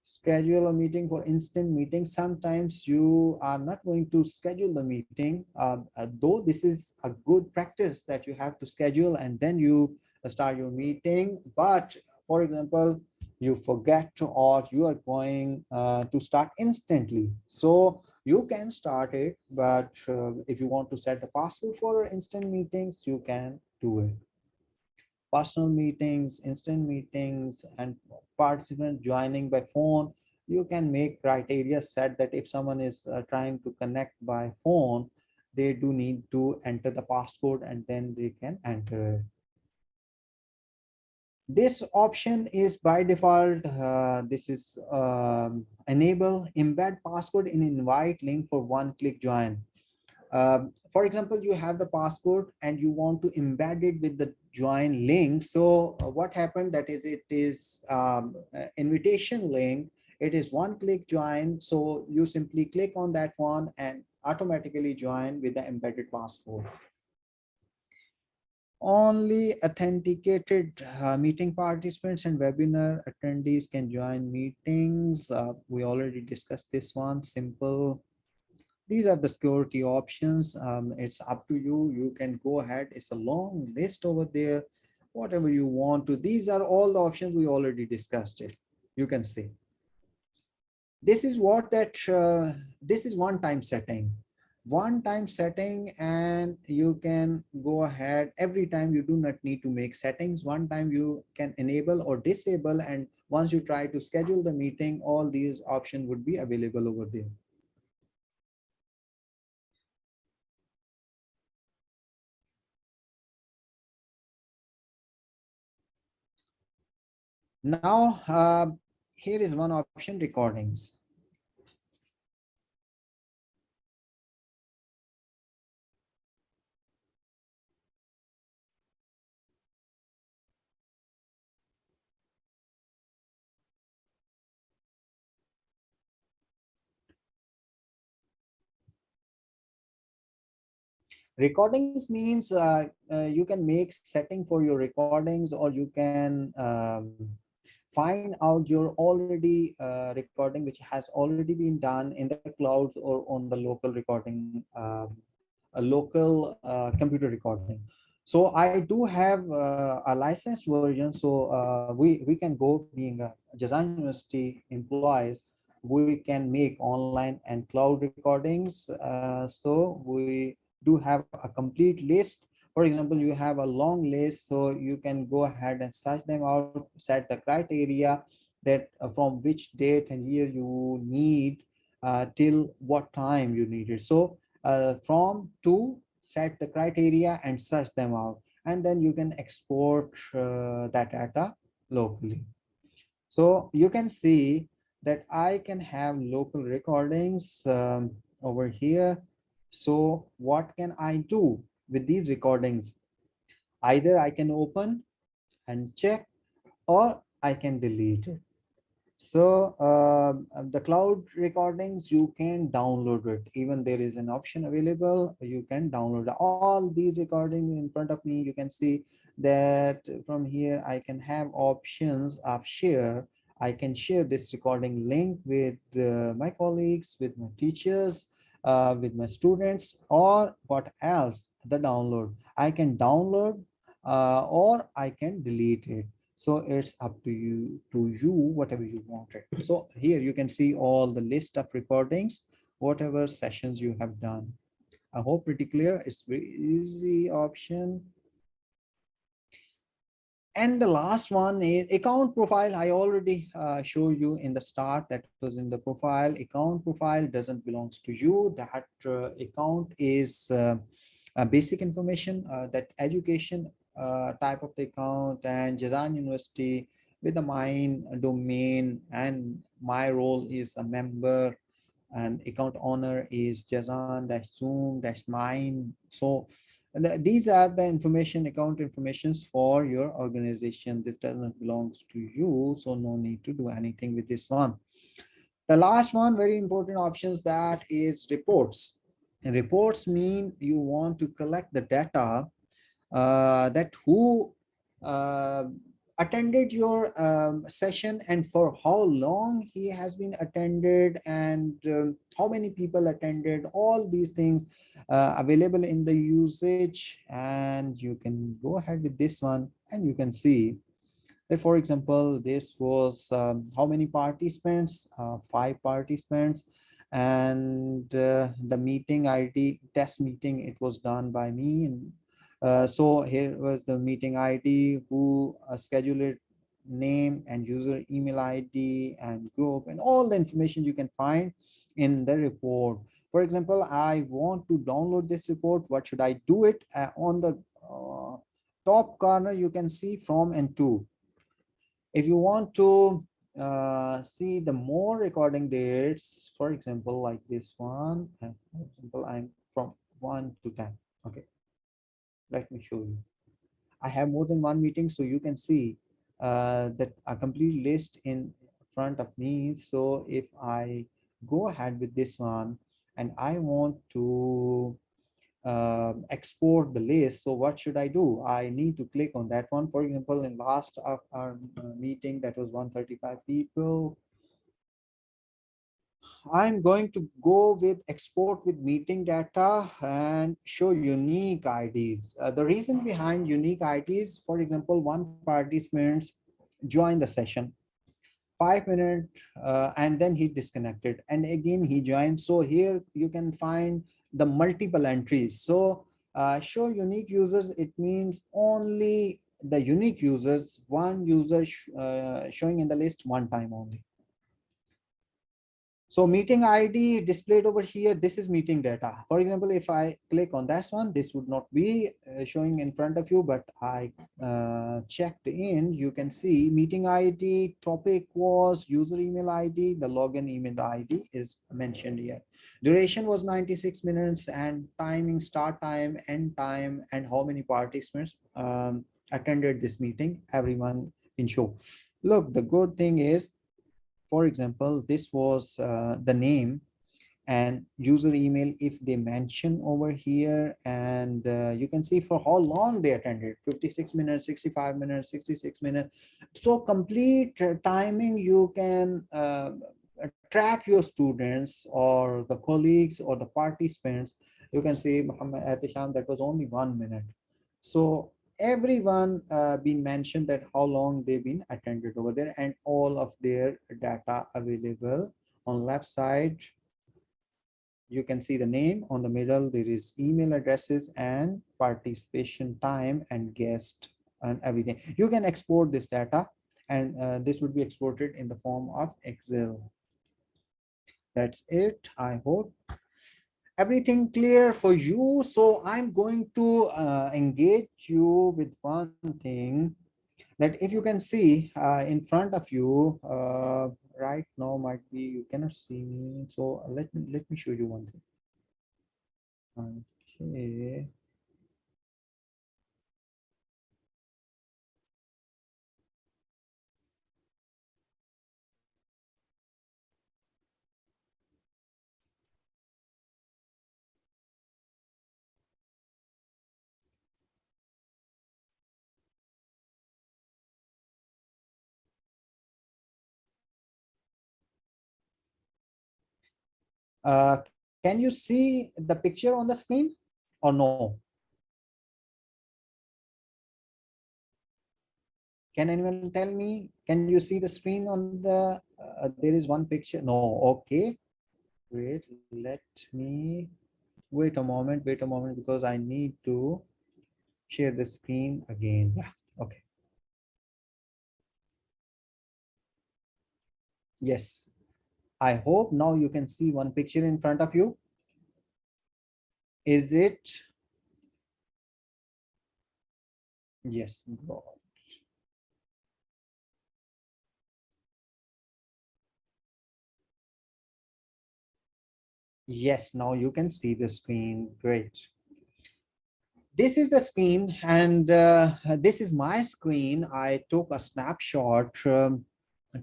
Schedule a meeting for instant meeting. Sometimes you are not going to schedule the meeting, though this is a good practice that you have to schedule and then you start your meeting. But for example, you forget to, or you are going to start instantly, so you can start it. But if you want to set the password for instant meetings, you can do it. Personal meetings, instant meetings, and participant joining by phone, you can make criteria set that if someone is trying to connect by phone, they do need to enter the passcode and then they can enter it. This option is by default. This is enable embed passcode in invite link for one-click join. For example, you have the passcode and you want to embed it with the join link. So what happened, that is, it is invitation link. It is one-click join. So you simply click on that one and automatically join with the embedded passcode. Only authenticated meeting participants and webinar attendees can join meetings. We already discussed this one. Simple. These are the security options. It's up to you. You can go ahead. It's a long list over there. Whatever you want to. These are all the options we already discussed it. You can see. This is what that. This is one-time setting. One-time setting, and you can go ahead every time. You do not need to make settings. One time you can enable or disable, and once you try to schedule the meeting, all these options would be available over there. Now, here is one option: recordings. Recordings means you can make setting for your recordings, or you can find out your already recording which has already been done in the clouds or on the local recording, a local computer recording. So I do have a licensed version, so we can go, being a Jazan University employees, we can make online and cloud recordings. So we do have a complete list. For example, you have a long list, so you can go ahead and search them out, set the criteria that from which date and year you need till what time you need it. So from to set the criteria and search them out, and then you can export that data locally. So you can see that I can have local recordings over here. So what can I do with these recordings? Either I can open and check, or I can delete it. So the cloud recordings, you can download it. Even there is an option available, you can download all these recordings in front of me. You can see that from here I can have options of share. I can share this recording link with my colleagues, with my teachers, with my students, or what else, the download. I can download or I can delete it. So it's up to you whatever you wanted. So here you can see all the list of recordings, whatever sessions you have done. I hope pretty clear. It's very easy option. And the last one is account profile. I already show you in the start, that was in the profile. Account profile doesn't belongs to you. That account is basic information, that education type of the account, and Jazan University with the mine domain, and my role is a member, and account owner is Jazan dash Zoom dash mine. So these are the information, account informations for your organization. This does not belongs to you, so no need to do anything with this one. The last one, very important options, that is reports. And reports mean you want to collect the data that who uh, attended your session, and for how long he has been attended, and how many people attended. All these things available in the usage, and you can go ahead with this one, and you can see that, for example, this was how many participants, 5 participants, and the meeting ID, test meeting, it was done by me. And so here was the meeting ID, who scheduled it, name and user email ID and group, and all the information you can find in the report. For example, I want to download this report. What should I do it? On the top corner, you can see from and to. If you want to see the more recording dates, for example, like this one, and for example, I'm from 1 to 10. Okay, let me show you. I have more than one meeting, so you can see that a complete list in front of me. So if I go ahead with this one, and I want to export the list, so what should I do? I need to click on that one. For example, in last of our meeting, that was 135 people, I'm going to go with export with meeting data and show unique IDs. The reason behind unique IDs, for example, one participant joined the session 5 minutes and then he disconnected, and again he joined. So here you can find the multiple entries. So show unique users, it means only the unique users, one user showing in the list one time only. So meeting ID displayed over here, this is meeting data. For example, if I click on that one, this would not be showing in front of you, but I checked in, you can see meeting ID, topic was user email ID, the login email ID is mentioned here. Duration was 96 minutes, and timing, start time, end time, and how many participants attended this meeting, everyone in show. Look, the good thing is, for example, this was the name, and user email if they mention over here, and you can see for how long they attended, 56 minutes, 65 minutes, 66 minutes. So complete timing, you can track your students or the colleagues or the participants. You can say Muhammad Atisham, that was only 1 minute. So everyone been mentioned that how long they've been attended over there, and all of their data available. On left side you can see the name, on the middle there is email addresses and participation time and guest and everything. You can export this data, and this would be exported in the form of Excel. That's it. I hope everything clear for you. So I'm going to engage you with one thing, that if you can see in front of you right now, might be you cannot see me. So let me show you one thing. Okay. Can you see the picture on the screen or no? Can anyone tell me? Can you see the screen on the? There is one picture. No. Okay. Great. Let me wait a moment. Wait a moment, because I need to share the screen again. Yeah. Okay. Yes. I hope now you can see one picture in front of you. Is it? Yes. Good. Yes. Now you can see the screen. Great. This is the screen, and this is my screen. I took a snapshot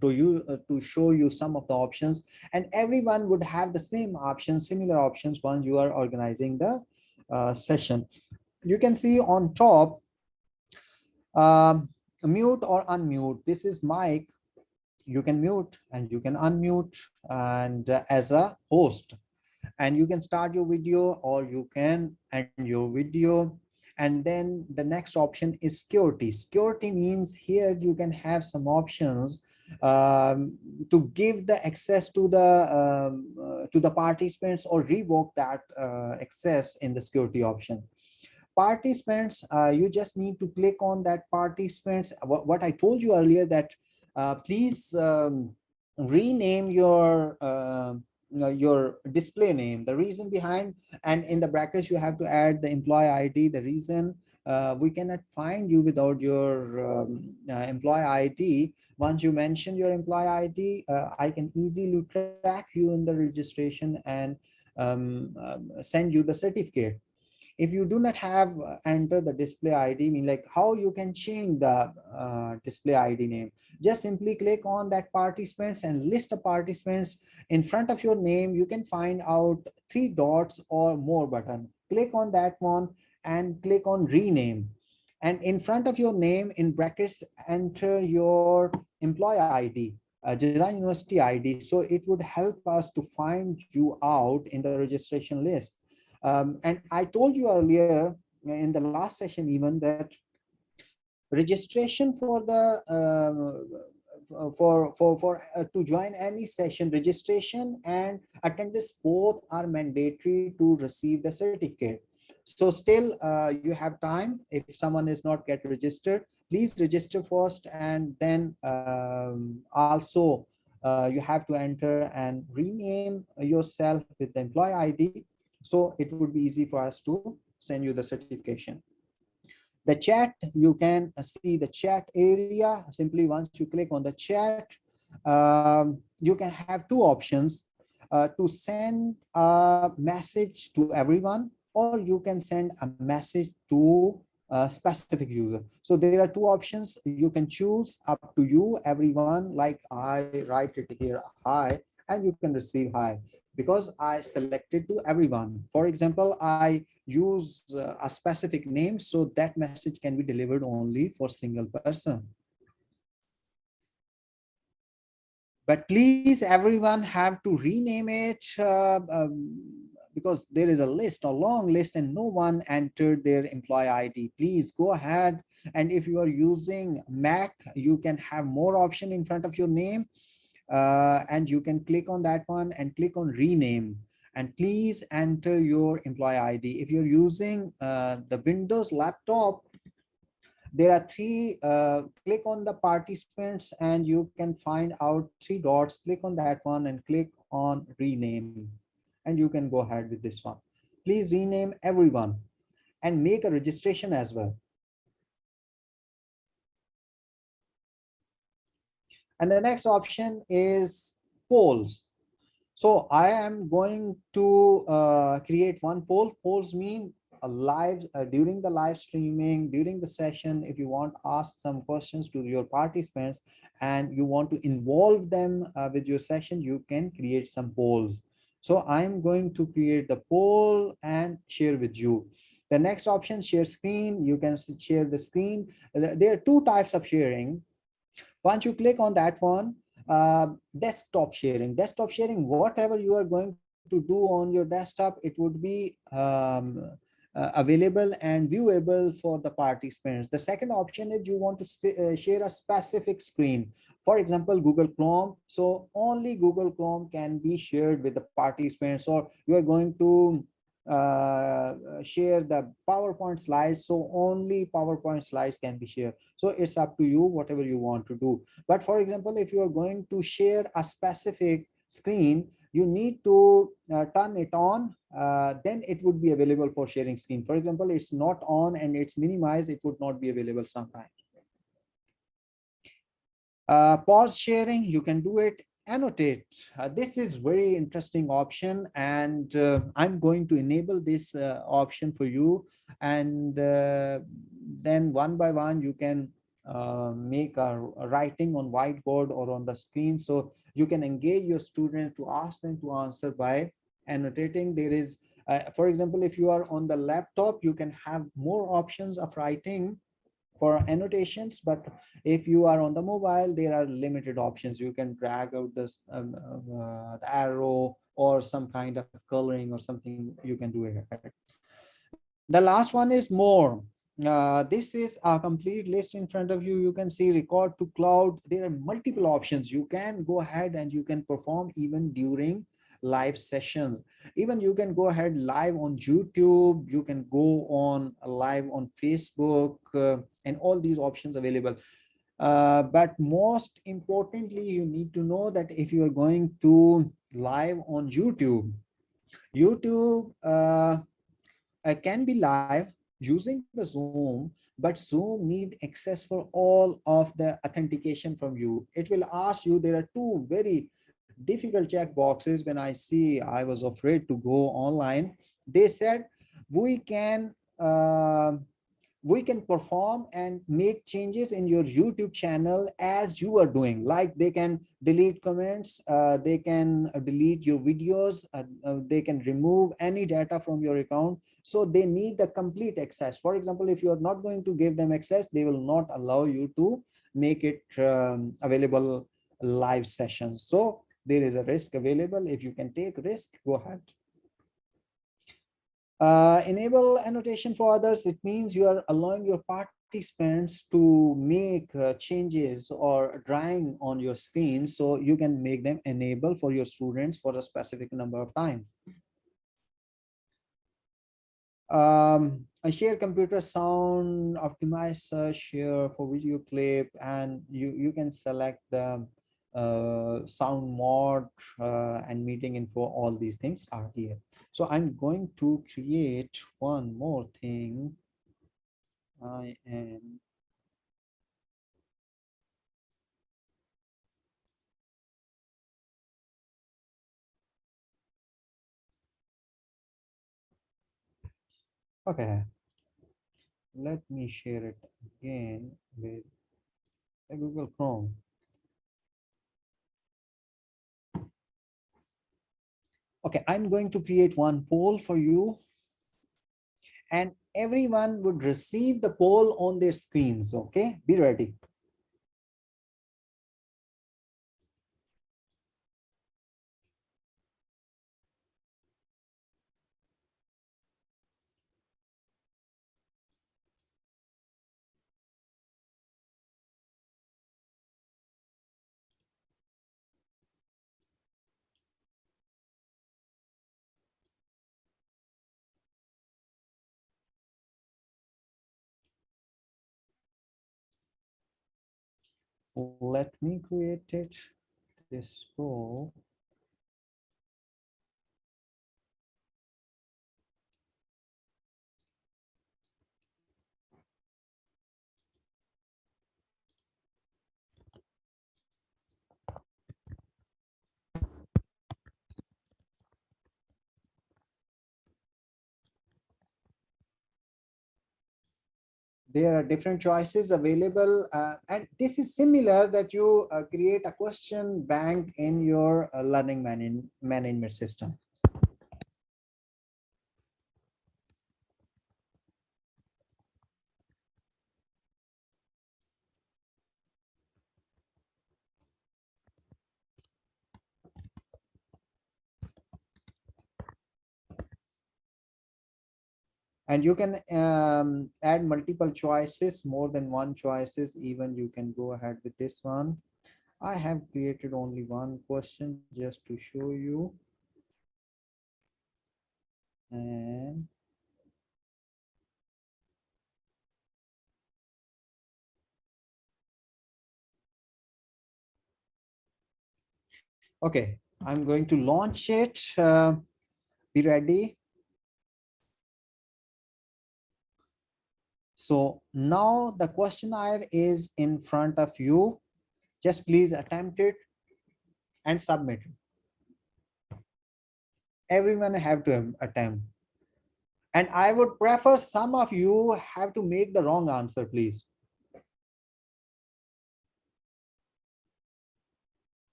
to show you some of the options, and everyone would have the same options, similar options, once you are organizing the session. You can see on top, um, mute or unmute. This is mic. You can mute and you can unmute, and as a host, and you can start your video or you can end your video. And then the next option is security. Security means here you can have some options to give the access to the participants, or revoke that access in the security option. Participants, you just need to click on that participants. What I told you earlier, that please rename your display name, the reason behind, and in the brackets you have to add the employee ID. The reason we cannot find you without your employee ID. Once you mention your employee ID, I can easily track you in the registration and send you the certificate. If you do not have enter the display ID, mean like how you can change the display ID name, just simply click on that participants and list of participants. In front of your name you can find out three dots or more button. Click on that one and click on rename, and in front of your name in brackets enter your employee ID, Jazan University ID. So it would help us to find you out in the registration list. And I told you earlier in the last session even, that registration for the to join any session, registration and attendance both are mandatory to receive the certificate. So still you have time. If someone is not get registered, please register first, and then also you have to enter and rename yourself with the employee ID, so it would be easy for us to send you the certification. The chat, you can see the chat area. Simply once you click on the chat, you can have two options, to send a message to everyone, or you can send a message to a specific user. So there are two options you can choose, up to you. Everyone, like I write it here, hi, and you can receive hi. because I selected to everyone. For example, I use a specific name, so that message can be delivered only for single person. But please, everyone have to rename it because there is a list, a long list, and no one entered their employee ID. Please go ahead. And if you are using Mac, you can have more option in front of your name, and you can click on that one and click on rename. And please enter your employee ID. If you're using the Windows laptop, there are three, click on the participants and you can find out three dots, click on that one and click on rename, and you can go ahead with this one. Please rename everyone and make a registration as well. And the next option is polls. So I am going to create one poll. Polls mean a live during the live streaming, during the session, if you want to ask some questions to your participants and you want to involve them with your session, you can create some polls. So I'm going to create the poll and share with you. The next option, share screen. You can share the screen. There are two types of sharing. Once you click on that one, desktop sharing, whatever you are going to do on your desktop, it would be available and viewable for the participants. The second option is you want to share a specific screen, for example Google Chrome. So only Google Chrome can be shared with the participants, or you are going to share the PowerPoint slides, so only PowerPoint slides can be shared. So it's up to you, whatever you want to do. But for example, if you are going to share a specific screen, you need to turn it on, then it would be available for sharing screen. For example, it's not on and it's minimized, it would not be available sometimes. Pause sharing, you can do it. Annotate, this is very interesting option, and I'm going to enable this option for you, and then one by one you can make a writing on whiteboard or on the screen, so you can engage your student to ask them to answer by annotating. There is for example, if you are on the laptop, you can have more options of writing for annotations, but if you are on the mobile, there are limited options. You can drag out this the arrow or some kind of coloring or something, you can do it. The last one is more. This is a complete list in front of you. You can see record to cloud. There are multiple options. You can go ahead and you can perform even during live sessions. Even you can go ahead live on YouTube. You can go on live on Facebook, and all these options available. But most importantly, you need to know that if you are going to live on YouTube, YouTube can be live using the Zoom, but Zoom need access for all of the authentication from you. It will ask you, there are two very difficult check boxes. When I was afraid to go online, they said uh, we can perform and make changes in your YouTube channel as you are doing. Like they can delete comments, they can delete your videos, they can remove any data from your account. So they need the complete access. For example, if you are not going to give them access, they will not allow you to make it available live sessions. So there is a risk available. If you can take risk, go ahead. Enable annotation for others. It means you are allowing your participants to make changes or drawing on your screen, so you can make them enable for your students for a specific number of times. A share computer sound, optimize search here for video clip, and you can select the sound mode and meeting info. All these things are here. So I'm going to create one more thing. I am okay. Let me share it again with the Google Chrome. Okay, I'm going to create one poll for you, and everyone would receive the poll on their screens. Okay, be ready. Let me create it. This poll. There are different choices available, and this is similar that you create a question bank in your learning management system. And you can add multiple choices, more than one choices. Even you can go ahead with this one. I have created only one question just to show you. And okay, I'm going to launch it. Be ready. So now the questionnaire is in front of you. Just please attempt it and submit it. Everyone have to attempt. And I would prefer some of you have to make the wrong answer, please.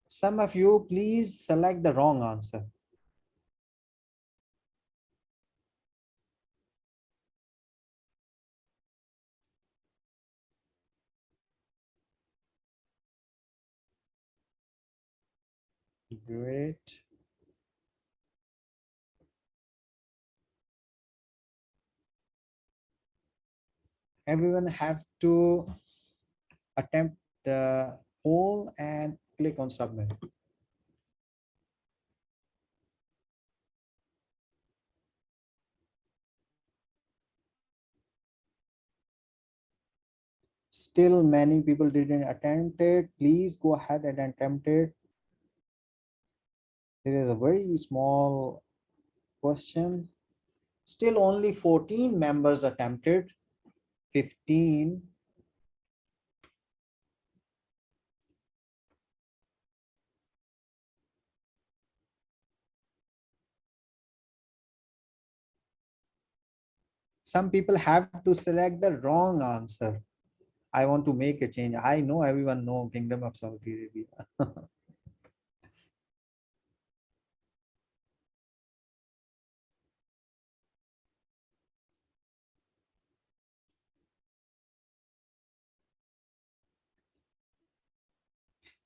Some of you, please select the wrong answer. Great. Everyone have to attempt the poll and click on submit. Still many people didn't attempt it. Please go ahead and attempt it. It is a very small question. Still only 14 members attempted. 15. Some people have to select the wrong answer. I want to make a change. I know everyone know Kingdom of Saudi Arabia.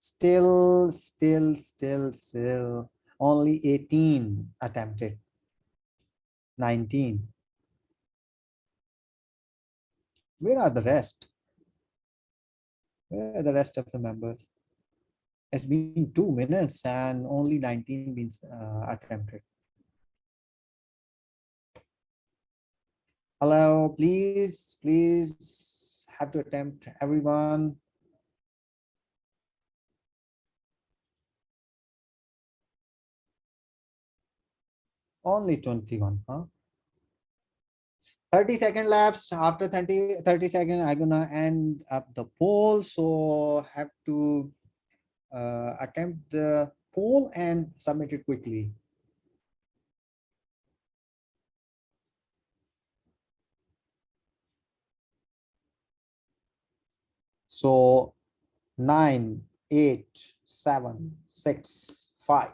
Still. Only 18 attempted. 19. Where are the rest? Where are the rest of the members? It's been 2 minutes and only 19 been attempted. Hello, please have to attempt, everyone. Only 21, huh? 30-second left. After 30 seconds, I'm gonna end up the poll. So have to attempt the poll and submit it quickly. So 9, 8, 7, 6, 5,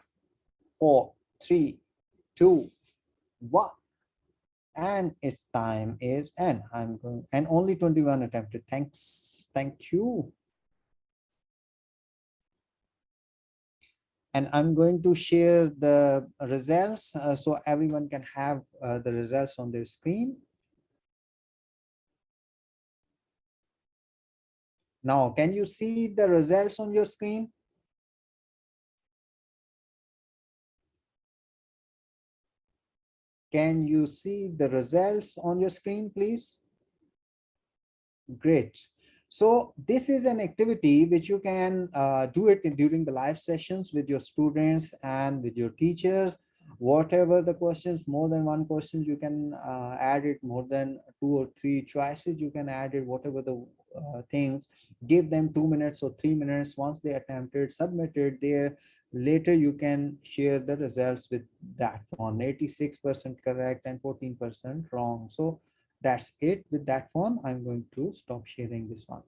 4, 3, 2, 1. And its time is n. I'm going, and only 21 attempted. Thanks. Thank you. And I'm going to share the results so everyone can have the results on their screen. Now, can you see the results on your screen? Can you see the results on your screen, please? Great. So this is an activity which you can do it during the live sessions with your students and with your teachers. Whatever the questions, more than one question, you can add it, more than 2 or 3 choices, you can add it, whatever the things. Give them 2 minutes or 3 minutes. Once they attempted, submitted there, later you can share the results with that one. 86% correct and 14% wrong. So that's it with that one. I'm going to stop sharing this one.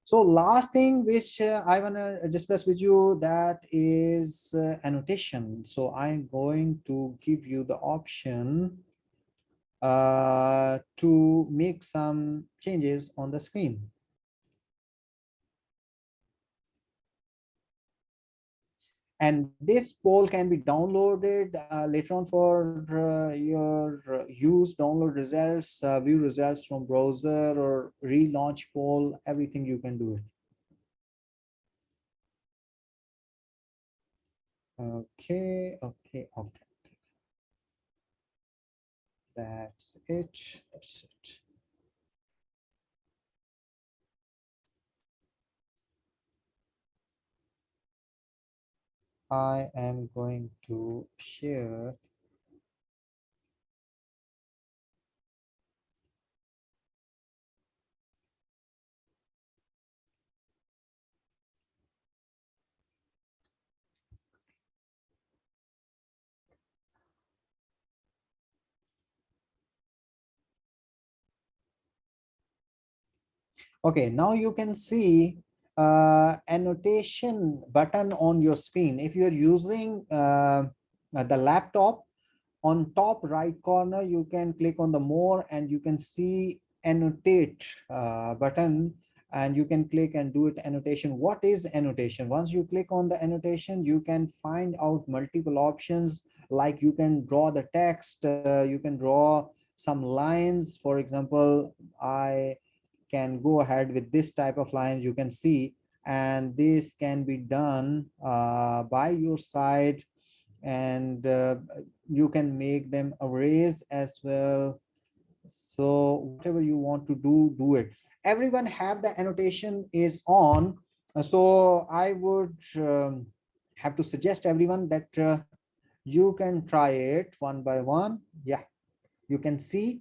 So last thing which I want to discuss with you, that is annotation. So I'm going to give you the option to make some changes on the screen. And this poll can be downloaded later on for your use, download results, view results from browser, or relaunch poll, everything you can do it. Okay. That's it. That's it. I am going to share Okay, now you can see annotation button on your screen. If you're using the laptop, on top right corner, you can click on the more and you can see annotate button, and you can click and do it annotation. What is annotation? Once you click on the annotation, you can find out multiple options, like you can draw the text, you can draw some lines. For example, I can go ahead with this type of lines, you can see, and this can be done by your side, and you can make them arrays as well. So whatever you want to do, do it. Everyone have the annotation is on. So I would have to suggest everyone that you can try it one by one. Yeah, you can see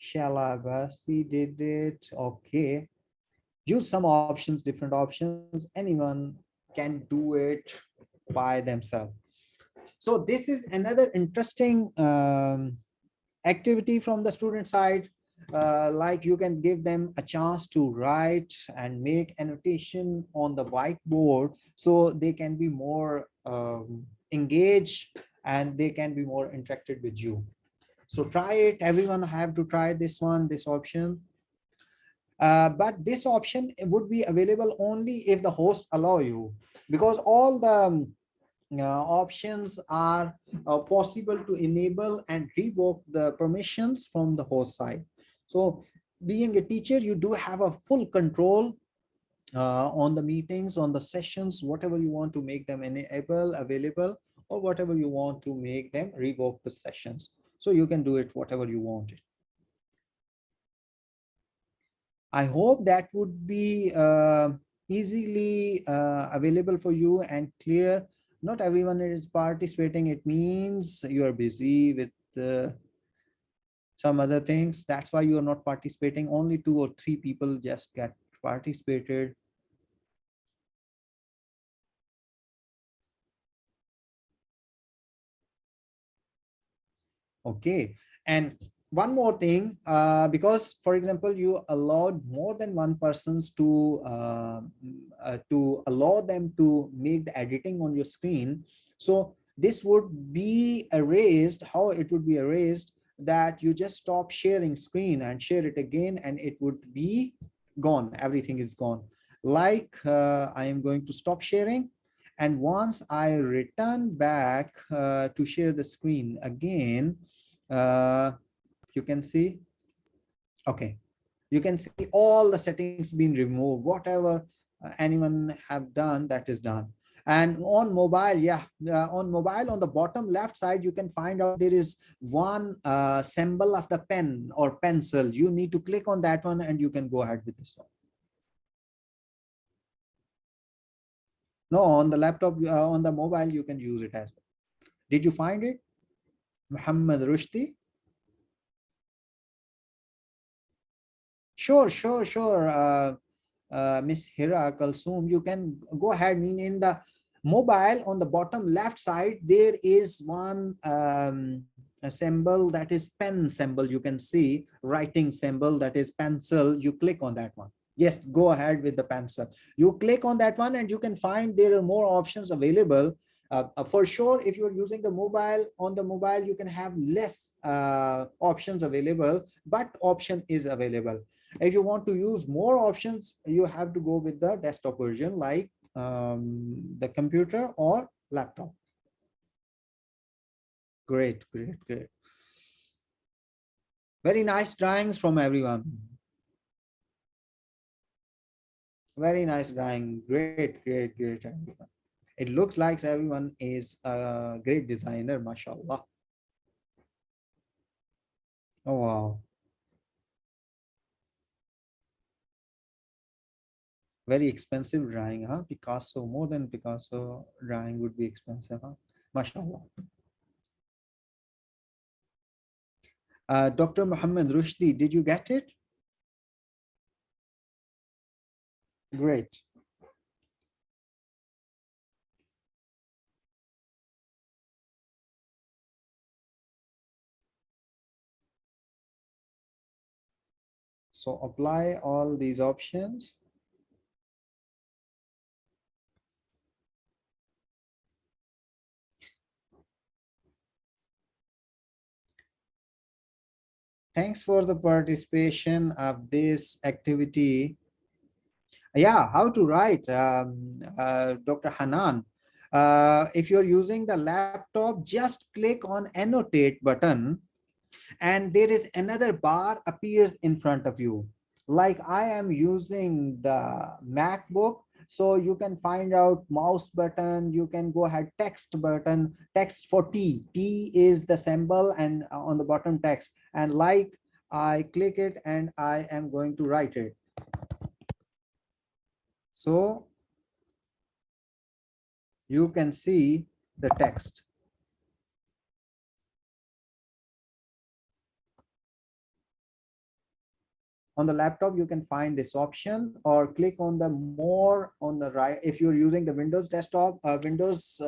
Shalabasi did it. Okay, use some options, different options. Anyone can do it by themselves. So this is another interesting activity from the student side. Like you can give them a chance to write and make annotation on the whiteboard, so they can be more engaged and they can be more interacted with you. So try it. Everyone have to try this one, this option. But this option would be available only if the host allow you, because all the options are possible to enable and revoke the permissions from the host side. So being a teacher, you do have a full control on the meetings, on the sessions, whatever you want to make them enable, available, or whatever you want to make them revoke the sessions. So you can do it whatever you want it. I hope that would be easily available for you and clear. Not everyone is participating. It means you are busy with some other things. That's why you are not participating. Only 2 or 3 people just get participated. Okay. And one more thing, because for example, you allowed more than one persons to allow them to make the editing on your screen. So this would be erased. How it would be erased? That you just stop sharing screen and share it again, and it would be gone. Everything is gone. Like I am going to stop sharing, and once I return back to share the screen again, you can see, okay, you can see all the settings being removed. Whatever anyone have done, that is done. And on mobile, yeah, on mobile, on the bottom left side, you can find out there is one symbol of the pen or pencil. You need to click on that one and you can go ahead with this one. No, on the laptop, on the mobile, you can use it as well. Did you find it? Muhammad Rushdi? Sure, sure, sure. Miss Hira Kalsoom, you can go ahead. Mean in the mobile on the bottom left side, there is one a symbol that is pen symbol. You can see writing symbol that is pencil. You click on that one. Yes, go ahead with the pencil. You click on that one and you can find there are more options available. For sure, if you're using the mobile, on the mobile, you can have less options available, but option is available. If you want to use more options, you have to go with the desktop version, like the computer or laptop. Great, great, great. Very nice drawings from everyone. Very nice drawing. Great, great, great. Everyone. It looks like everyone is a great designer, mashallah. Oh, wow. Very expensive drawing, huh? Picasso, more than Picasso drawing would be expensive, huh? Mashallah. Dr. Muhammad Rushdi, did you get it? Great. So apply all these options. Thanks for the participation of this activity. Yeah, how to write, Dr. Hanan. If you're using the laptop, just click on Annotate button and there is another bar appears in front of you. Like I am using the MacBook, so you can find out mouse button, you can go ahead text button, text for T is the symbol, and on the bottom text, and like I click it and I am going to write it. So you can see the text. On the laptop, you can find this option or click on the more on the right. If you're using the Windows desktop, Windows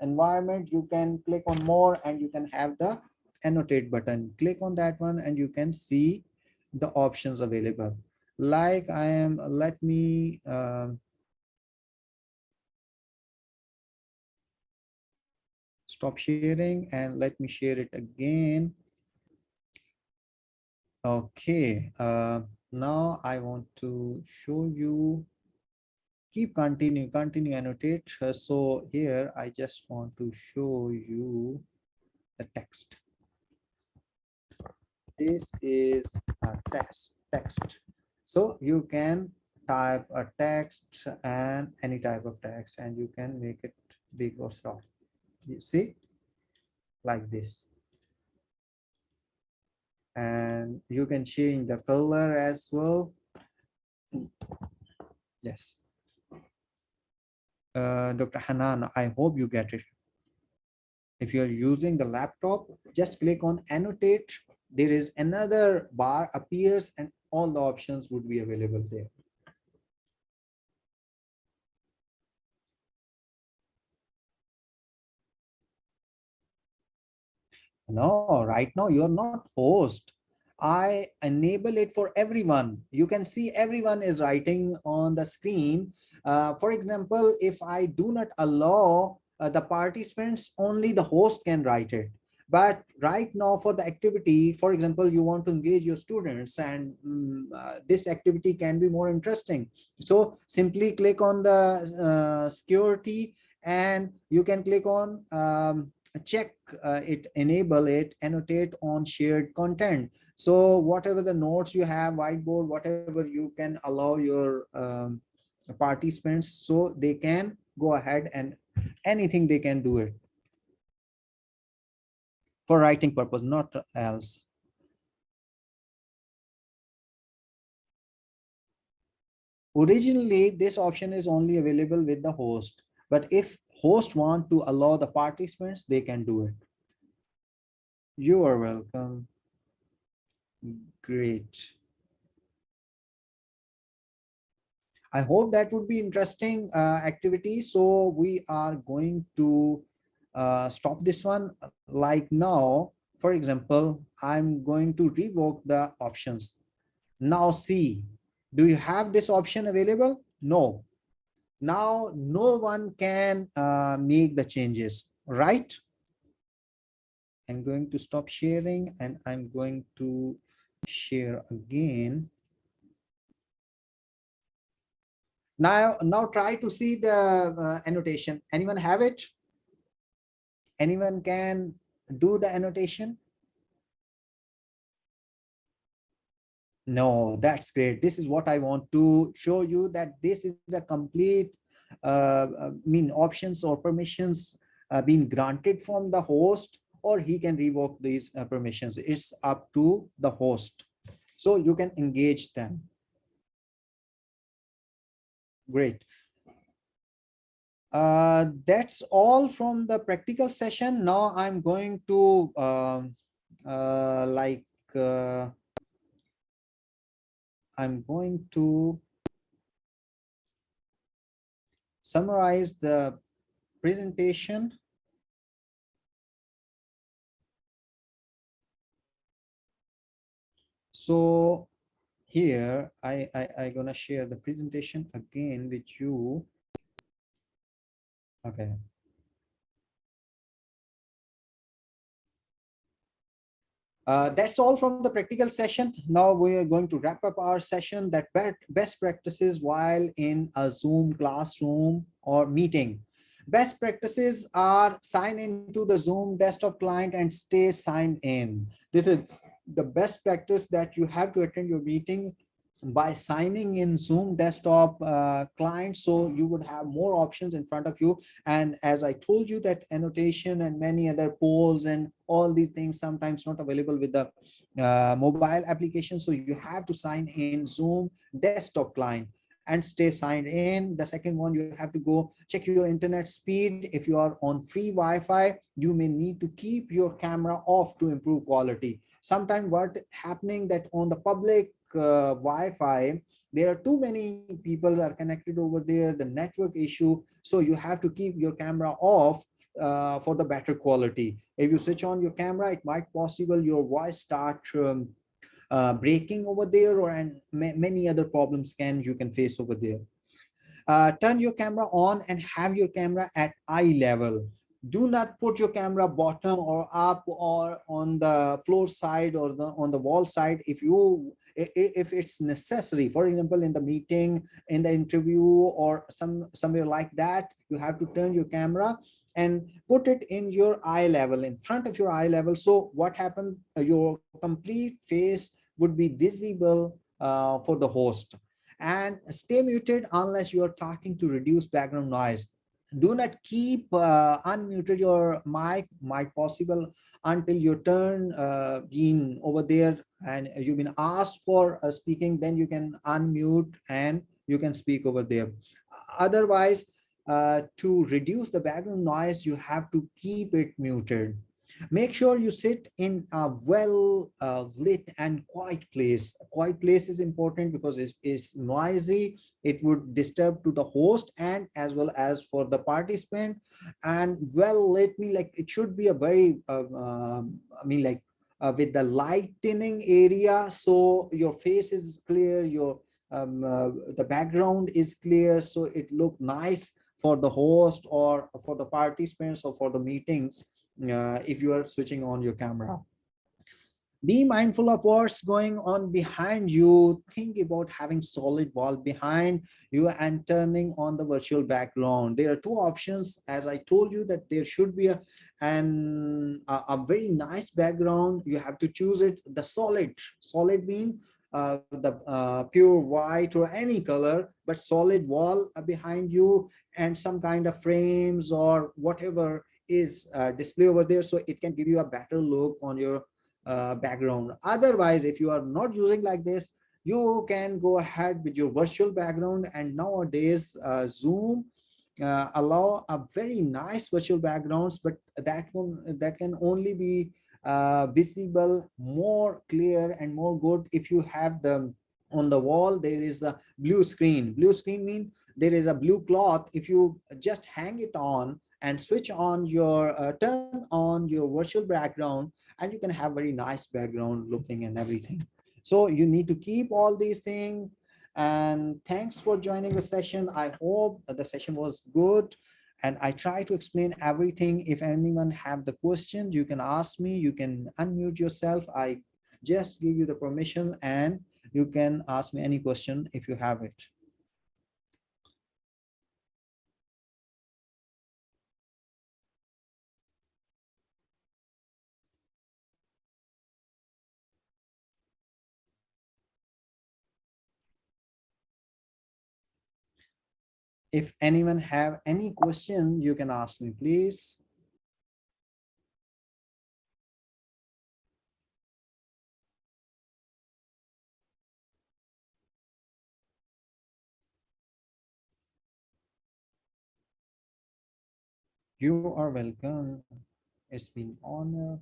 environment, you can click on more and you can have the Annotate button. Click on that one and you can see the options available. Like I am, let me stop sharing and let me share it again. Okay, now I want to show you, continue Annotate. So here I just want to show you the text. This is a text. So you can type a text and any type of text and you can make it big or small. You see, like this. And you can change the color as well. Yes. Dr. Hanan, I hope you get it. If you're using the laptop, just click on Annotate. There is another bar appears and all the options would be available there. No, right now you're not host. I enable it for everyone. You can see everyone is writing on the screen. For example, if I do not allow the participants, only the host can write it. But right now for the activity, for example, you want to engage your students, and this activity can be more interesting. So simply click on the security, and you can click on check it, enable it, annotate on shared content. So whatever the notes you have, whiteboard, whatever, you can allow your participants, so they can go ahead and anything they can do it for writing purpose, not else. Originally, this option is only available with the host, but if host want to allow the participants, they can do it. You are welcome. Great. I hope that would be interesting activity. So we are going to stop this one. Like now, for example, I'm going to revoke the options. Now see, do you have this option available? No. Now no one can make the changes, right? I'm going to stop sharing, and I'm going to share again. Now try to see the annotation. Anyone have it? Anyone can do the annotation? No, that's great. This is what I want to show you, that this is a complete options or permissions being granted from the host, or he can revoke these permissions. It's up to the host. So you can engage them. Great. That's all from the practical session. Now I'm going to like I'm going to summarize the presentation. So here I gonna share the presentation again with you. Okay. That's all from the practical session. Now we are going to wrap up our session, that best practices while in a Zoom classroom or meeting. Best practices are sign into the Zoom desktop client and stay signed in. This is the best practice, that you have to attend your meeting by signing in Zoom desktop client, so you would have more options in front of you. And as I told you, that annotation and many other polls and all these things sometimes not available with the mobile application, so you have to sign in Zoom desktop client and stay signed in. The second one, you have to go check your internet speed. If you are on free Wi-Fi, you may need to keep your camera off to improve quality. Sometimes what happening, that on the public Wi-Fi, there are too many people are connected over there, the network issue, so you have to keep your camera off for the better quality. If you switch on your camera, it might possible your voice start breaking over there, or and many other problems you can face over there. Turn your camera on and have your camera at eye level. Do not put your camera bottom or up or on the floor side or on the wall side. If it's necessary, for example, in the meeting, in the interview, or somewhere like that, you have to turn your camera and put it in your eye level, in front of your eye level. So what happened, your complete face would be visible for the host. And stay muted unless you are talking to reduce background noise. Do not keep unmuted your mic possible until your turn being over there and you've been asked for speaking, then you can unmute and you can speak over there. Otherwise, to reduce the background noise, you have to keep it muted. Make sure you sit in a well lit and quiet place. A quiet place is important because it's noisy. It would disturb to the host and as well as for the participant. And well lit mean like it should be a very with the lightening area, so your face is clear, your the background is clear, so it look nice for the host or for the participants or for the meetings if you are switching on your camera. Be mindful of what's going on behind you. Think about having solid wall behind you and turning on the virtual background. There are two options. As I told you, that there should be a very nice background. You have to choose it. The solid mean the pure white or any color, but solid wall behind you, and some kind of frames or whatever is display over there, so it can give you a better look on your background. Otherwise, if you are not using like this, you can go ahead with your virtual background. And nowadays Zoom allow a very nice virtual backgrounds, but that can only be visible more clear and more good if you have the on the wall there is a blue screen mean there is a blue cloth. If you just hang it on and switch on your turn on your virtual background, and you can have very nice background looking and everything. So you need to keep all these things. And thanks for joining the session. I hope that the session was good, and I try to explain everything. If anyone have the question, you can ask me. You can unmute yourself. I just give you the permission, and you can ask me any question if you have it. If anyone have any question, you can ask me, please. You are welcome. It's been honor.